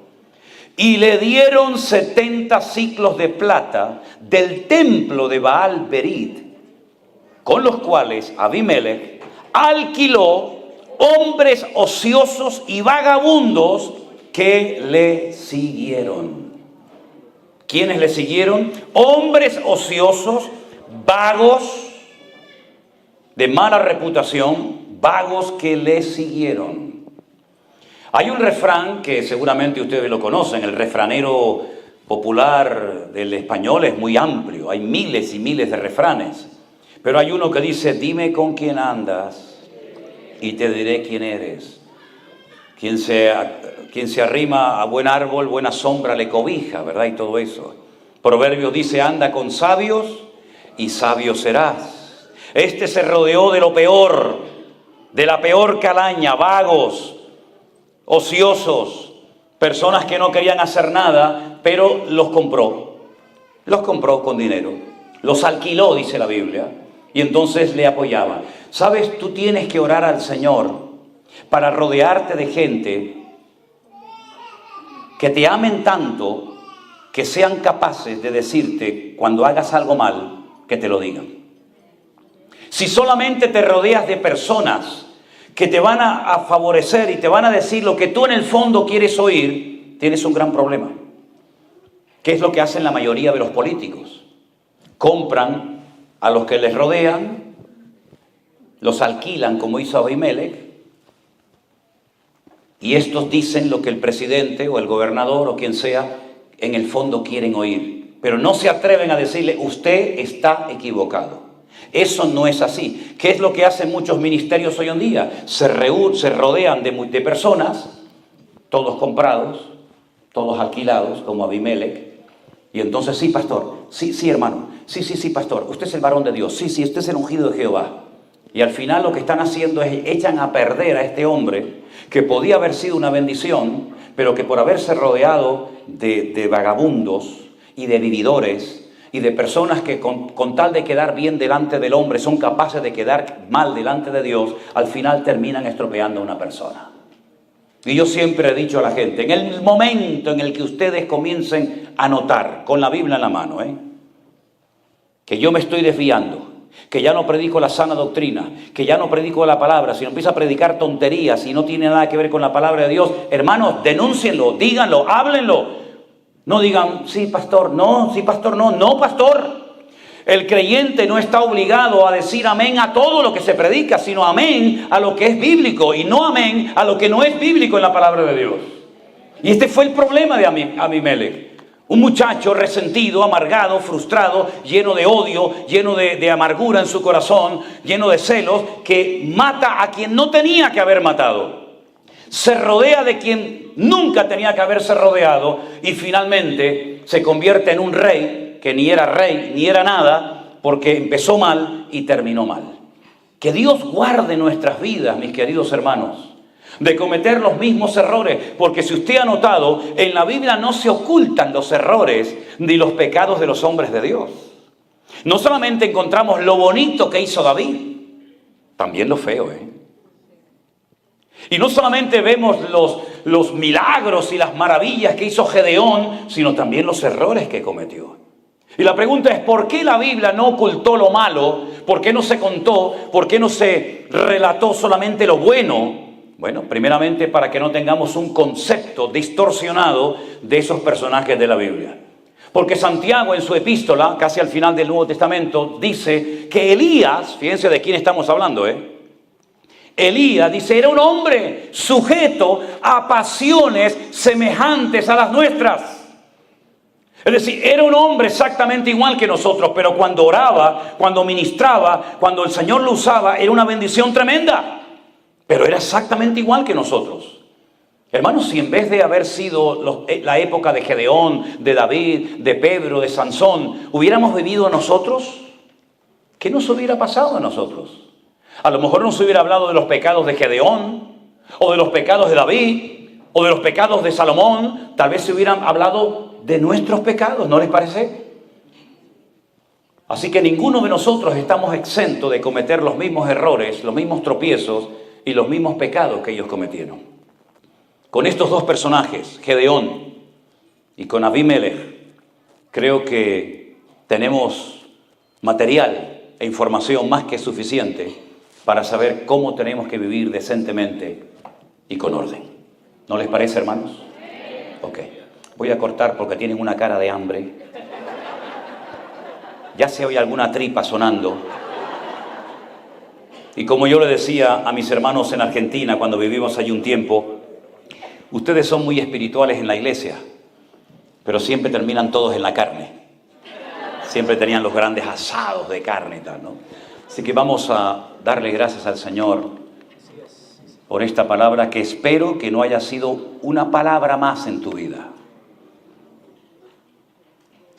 Y le dieron 70 siclos de plata del templo de Baal Berit, con los cuales Abimelech alquiló hombres ociosos y vagabundos que le siguieron. ¿Quiénes le siguieron? Hombres ociosos, vagos, de mala reputación, vagos que le siguieron. Hay un refrán que seguramente ustedes lo conocen, el refranero popular del español es muy amplio, hay miles y miles de refranes, pero hay uno que dice: dime con quién andas y te diré quién eres. Quien se arrima a buen árbol, buena sombra le cobija, ¿verdad? Y todo eso. Proverbio dice: anda con sabios y sabio serás. Este se rodeó de lo peor, de la peor calaña, vagos, ociosos, personas que no querían hacer nada, pero los compró con dinero, los alquiló, dice la Biblia, y entonces le apoyaban. ¿Sabes? Tú tienes que orar al Señor para rodearte de gente que te amen tanto, que sean capaces de decirte cuando hagas algo mal, que te lo digan. Si solamente te rodeas de personas que te van a favorecer y te van a decir lo que tú en el fondo quieres oír, tienes un gran problema. ¿Qué es lo que hacen la mayoría de los políticos? Compran a los que les rodean, los alquilan como hizo Abimelech, y estos dicen lo que el presidente o el gobernador o quien sea en el fondo quieren oír, pero no se atreven a decirle: usted está equivocado. Eso no es así. ¿Qué es lo que hacen muchos ministerios hoy en día? Se rodean de personas, todos comprados, todos alquilados, como Abimelech, y entonces: sí, pastor, sí, hermano, sí, pastor, usted es el varón de Dios, sí, usted es el ungido de Jehová. Y al final lo que están haciendo es echan a perder a este hombre que podía haber sido una bendición, pero que por haberse rodeado de vagabundos y de vividores y de personas que con tal de quedar bien delante del hombre son capaces de quedar mal delante de Dios, al final terminan estropeando a una persona. Y yo siempre he dicho a la gente, en el momento en el que ustedes comiencen a notar, con la Biblia en la mano, que yo me estoy desviando, que ya no predico la sana doctrina, que ya no predico la palabra, sino empiezo a predicar tonterías y no tiene nada que ver con la palabra de Dios, hermanos, denúncienlo, díganlo, háblenlo. No digan: sí, pastor, no, no, pastor. El creyente no está obligado a decir amén a todo lo que se predica, sino amén a lo que es bíblico y no amén a lo que no es bíblico en la palabra de Dios. Y este fue el problema de Abimelech. Un muchacho resentido, amargado, frustrado, lleno de odio, lleno de amargura en su corazón, lleno de celos, que mata a quien no tenía que haber matado. Se rodea de quien nunca tenía que haberse rodeado y finalmente se convierte en un rey que ni era nada, porque empezó mal y terminó mal. Que Dios guarde nuestras vidas, mis queridos hermanos, de cometer los mismos errores, porque si usted ha notado, en la Biblia no se ocultan los errores ni los pecados de los hombres de Dios. No solamente encontramos lo bonito que hizo David, también lo feo, Y no solamente vemos los milagros y las maravillas que hizo Gedeón, sino también los errores que cometió. Y la pregunta es: ¿por qué la Biblia no ocultó lo malo? ¿Por qué no se contó? ¿Por qué no se relató solamente lo bueno? Bueno, primeramente para que no tengamos un concepto distorsionado de esos personajes de la Biblia. Porque Santiago en su epístola, casi al final del Nuevo Testamento, dice que Elías, fíjense de quién estamos hablando, Elías, dice, era un hombre sujeto a pasiones semejantes a las nuestras. Es decir, era un hombre exactamente igual que nosotros, pero cuando oraba, cuando ministraba, cuando el Señor lo usaba, era una bendición tremenda. Pero era exactamente igual que nosotros. Hermanos, si en vez de haber sido la época de Gedeón, de David, de Pedro, de Sansón, hubiéramos vivido nosotros, ¿qué nos hubiera pasado a nosotros? A lo mejor nos hubiera hablado de los pecados de Gedeón, o de los pecados de David, o de los pecados de Salomón. Tal vez se hubieran hablado de nuestros pecados, ¿no les parece? Así que ninguno de nosotros estamos exentos de cometer los mismos errores, los mismos tropiezos y los mismos pecados que ellos cometieron. Con estos dos personajes, Gedeón y con Abimelech, creo que tenemos material e información más que suficiente para saber cómo tenemos que vivir decentemente y con orden. ¿No les parece, hermanos? Ok. Voy a cortar porque tienen una cara de hambre. Ya se oye alguna tripa sonando. Y como yo le decía a mis hermanos en Argentina cuando vivimos allí un tiempo, ustedes son muy espirituales en la iglesia, pero siempre terminan todos en la carne. Siempre tenían los grandes asados de carne y tal, ¿no? Así que vamos a darle gracias al Señor por esta palabra que espero que no haya sido una palabra más en tu vida,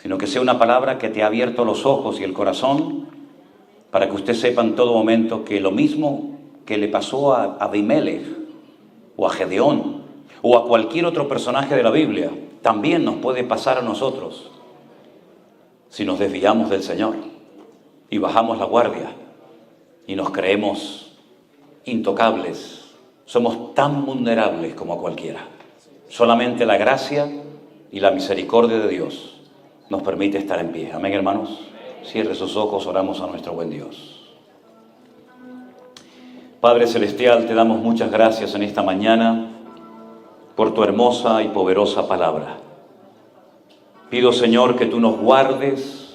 sino que sea una palabra que te ha abierto los ojos y el corazón para que usted sepa en todo momento que lo mismo que le pasó a Abimelech o a Gedeón o a cualquier otro personaje de la Biblia, también nos puede pasar a nosotros si nos desviamos del Señor y bajamos la guardia y nos creemos intocables. Somos tan vulnerables como cualquiera. Solamente la gracia y la misericordia de Dios nos permite estar en pie. Amén, hermanos. Cierre sus ojos, oramos a nuestro buen Dios. Padre Celestial, te damos muchas gracias en esta mañana por tu hermosa y poderosa palabra. Pido, Señor, que tú nos guardes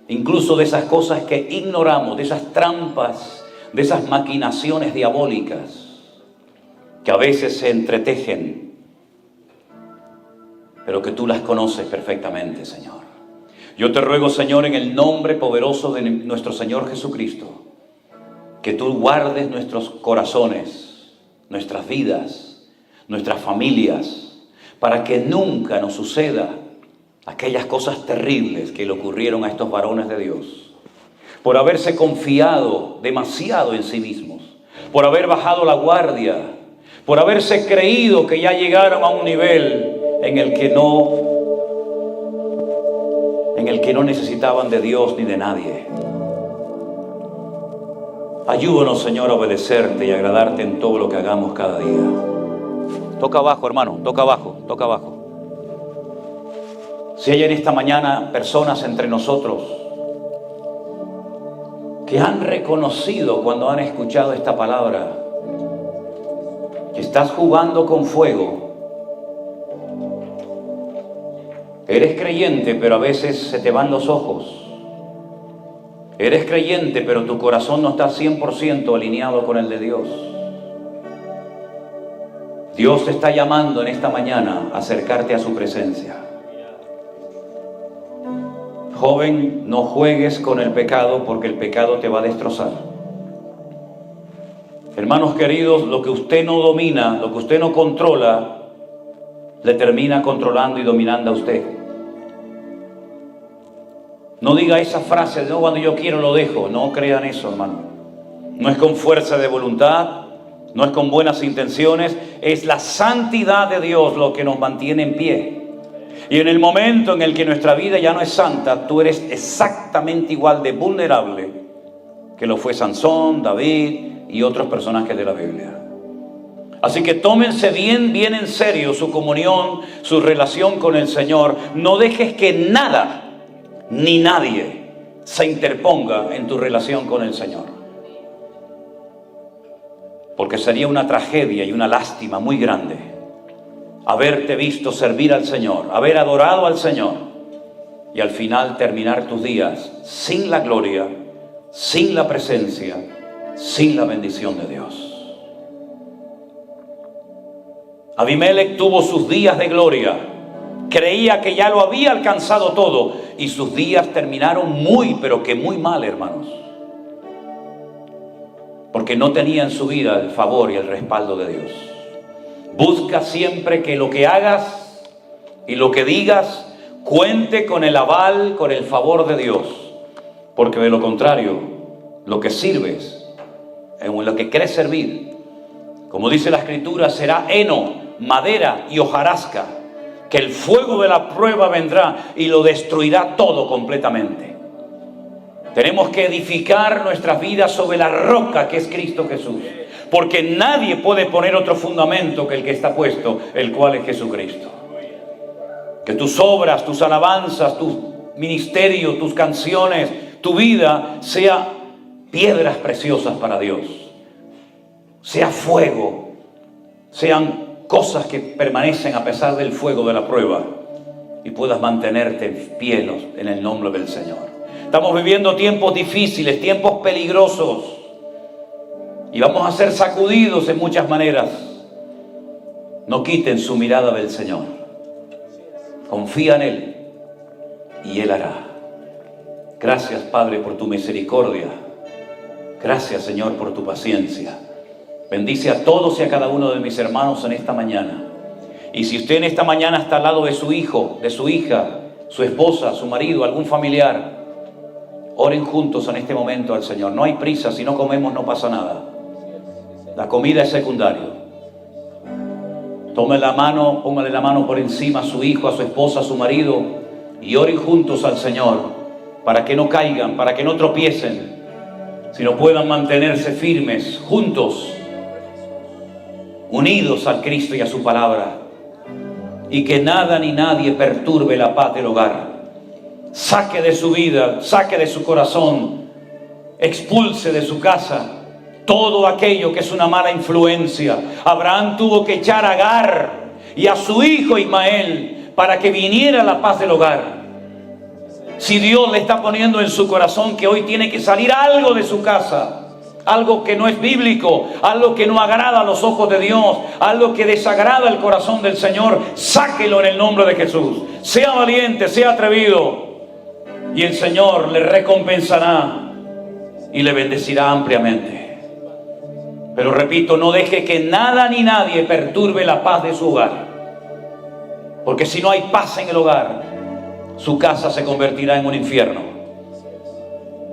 incluso de esas cosas que ignoramos, de esas trampas, de esas maquinaciones diabólicas que a veces se entretejen, pero que tú las conoces perfectamente, Señor. Yo te ruego, Señor, en el nombre poderoso de nuestro Señor Jesucristo, que tú guardes nuestros corazones, nuestras vidas, nuestras familias, para que nunca nos suceda aquellas cosas terribles que le ocurrieron a estos varones de Dios, por haberse confiado demasiado en sí mismos, por haber bajado la guardia, por haberse creído que ya llegaron a un nivel en el que no necesitaban de Dios ni de nadie. Ayúdanos, Señor, a obedecerte y agradarte en todo lo que hagamos cada día. Toca abajo, hermano, toca abajo, toca abajo. Si hay en esta mañana personas entre nosotros que han reconocido cuando han escuchado esta palabra que estás jugando con fuego, eres creyente, pero a veces se te van los ojos. Eres creyente, pero tu corazón no está 100% alineado con el de Dios. Dios te está llamando en esta mañana a acercarte a su presencia. Joven, no juegues con el pecado porque el pecado te va a destrozar. Hermanos queridos, lo que usted no domina, lo que usted no controla, le termina controlando y dominando a usted. No diga esa frase, no, cuando yo quiero lo dejo. No crean eso, hermano. No es con fuerza de voluntad, no es con buenas intenciones, es la santidad de Dios lo que nos mantiene en pie. Y en el momento en el que nuestra vida ya no es santa, tú eres exactamente igual de vulnerable que lo fue Sansón, David y otros personajes de la Biblia. Así que tómense bien en serio su comunión, su relación con el Señor. No dejes que nada ni nadie se interponga en tu relación con el Señor. Porque sería una tragedia y una lástima muy grande haberte visto servir al Señor, haber adorado al Señor y al final terminar tus días sin la gloria, sin la presencia, sin la bendición de Dios. Abimelech tuvo sus días de gloria, creía que ya lo había alcanzado todo y sus días terminaron muy, pero que muy mal, hermanos. Porque no tenía en su vida el favor y el respaldo de Dios. Busca siempre que lo que hagas y lo que digas cuente con el aval, con el favor de Dios. Porque de lo contrario, lo que sirves, en lo que crees servir, como dice la Escritura, será heno, madera y hojarasca, que el fuego de la prueba vendrá y lo destruirá todo completamente. Tenemos que edificar nuestras vidas sobre la roca que es Cristo Jesús, porque nadie puede poner otro fundamento que el que está puesto, el cual es Jesucristo. Que tus obras, tus alabanzas, tu ministerio, tus canciones, tu vida sea piedras preciosas para Dios, sea fuego, sean cosas que permanecen a pesar del fuego de la prueba y puedas mantenerte en pie en el nombre del Señor. Estamos viviendo tiempos difíciles, tiempos peligrosos y vamos a ser sacudidos en muchas maneras. No quiten su mirada del Señor. Confía en Él y Él hará. Gracias, Padre, por tu misericordia. Gracias, Señor, por tu paciencia. Bendice a todos y a cada uno de mis hermanos en esta mañana. Y si usted en esta mañana está al lado de su hijo, de su hija, su esposa, su marido, algún familiar, oren juntos en este momento al Señor. No hay prisa, si no comemos no pasa nada. La comida es secundario. Tome la mano, póngale la mano por encima a su hijo, a su esposa, a su marido y oren juntos al Señor para que no caigan, para que no tropiecen, sino puedan mantenerse firmes, juntos, unidos al Cristo y a su palabra, y que nada ni nadie perturbe la paz del hogar. Saque de su vida, saque de su corazón, expulse de su casa todo aquello que es una mala influencia. Abraham tuvo que echar a Agar y a su hijo Ismael para que viniera la paz del hogar. Si Dios le está poniendo en su corazón que hoy tiene que salir algo de su casa, algo que no es bíblico, algo que no agrada a los ojos de Dios, algo que desagrada el corazón del Señor, sáquelo en el nombre de Jesús. Sea valiente, sea atrevido, y el Señor le recompensará y le bendecirá ampliamente. Pero repito, no deje que nada ni nadie perturbe la paz de su hogar, porque si no hay paz en el hogar, su casa se convertirá en un infierno.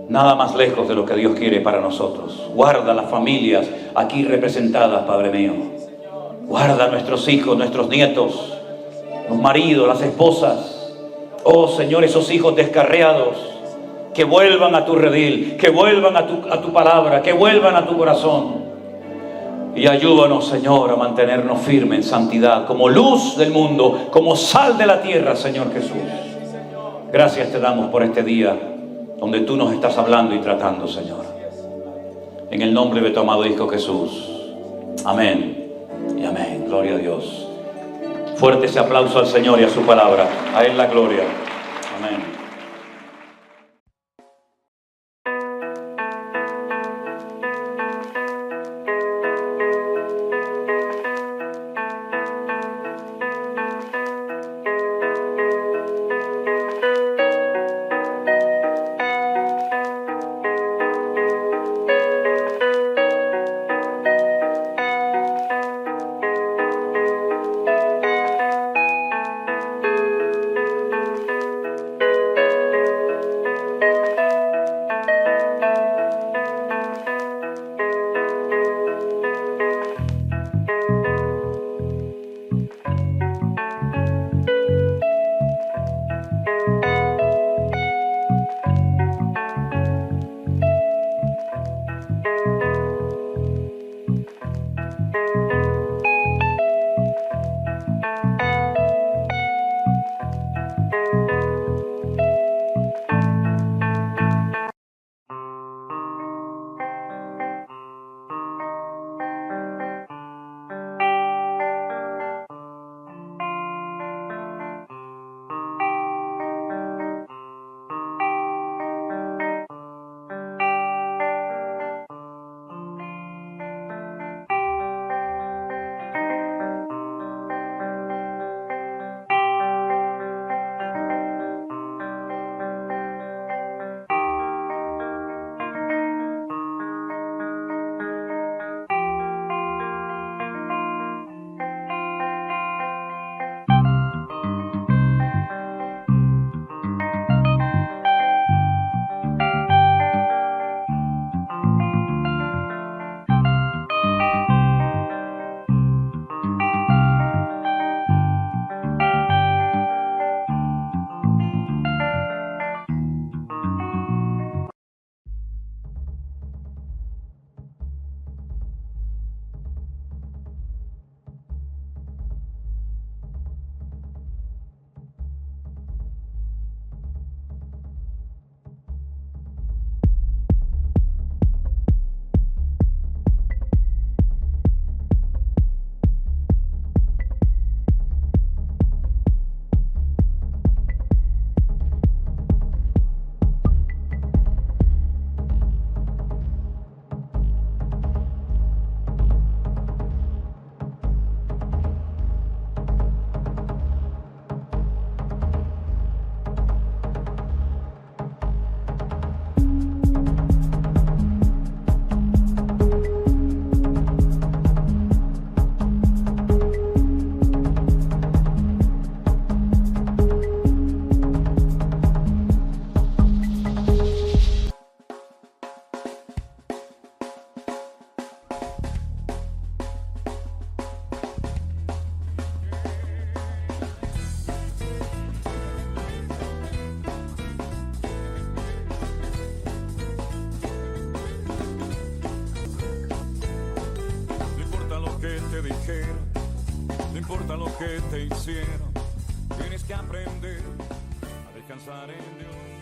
Nada más lejos de lo que Dios quiere para nosotros. Guarda las familias aquí representadas, Padre mío. Guarda a nuestros hijos, nuestros nietos, los maridos, las esposas. Oh Señor, esos hijos descarriados, que vuelvan a tu redil, que vuelvan a tu palabra, que vuelvan a tu corazón. Y ayúdanos, Señor, a mantenernos firmes en santidad, como luz del mundo, como sal de la tierra, Señor Jesús. Gracias te damos por este día donde tú nos estás hablando y tratando, Señor. En el nombre de tu amado Hijo Jesús. Amén y amén. Gloria a Dios. Fuerte ese aplauso al Señor y a su palabra. A Él la gloria. Amén. dijeron, no importa lo que te hicieron, tienes que aprender a descansar en Dios.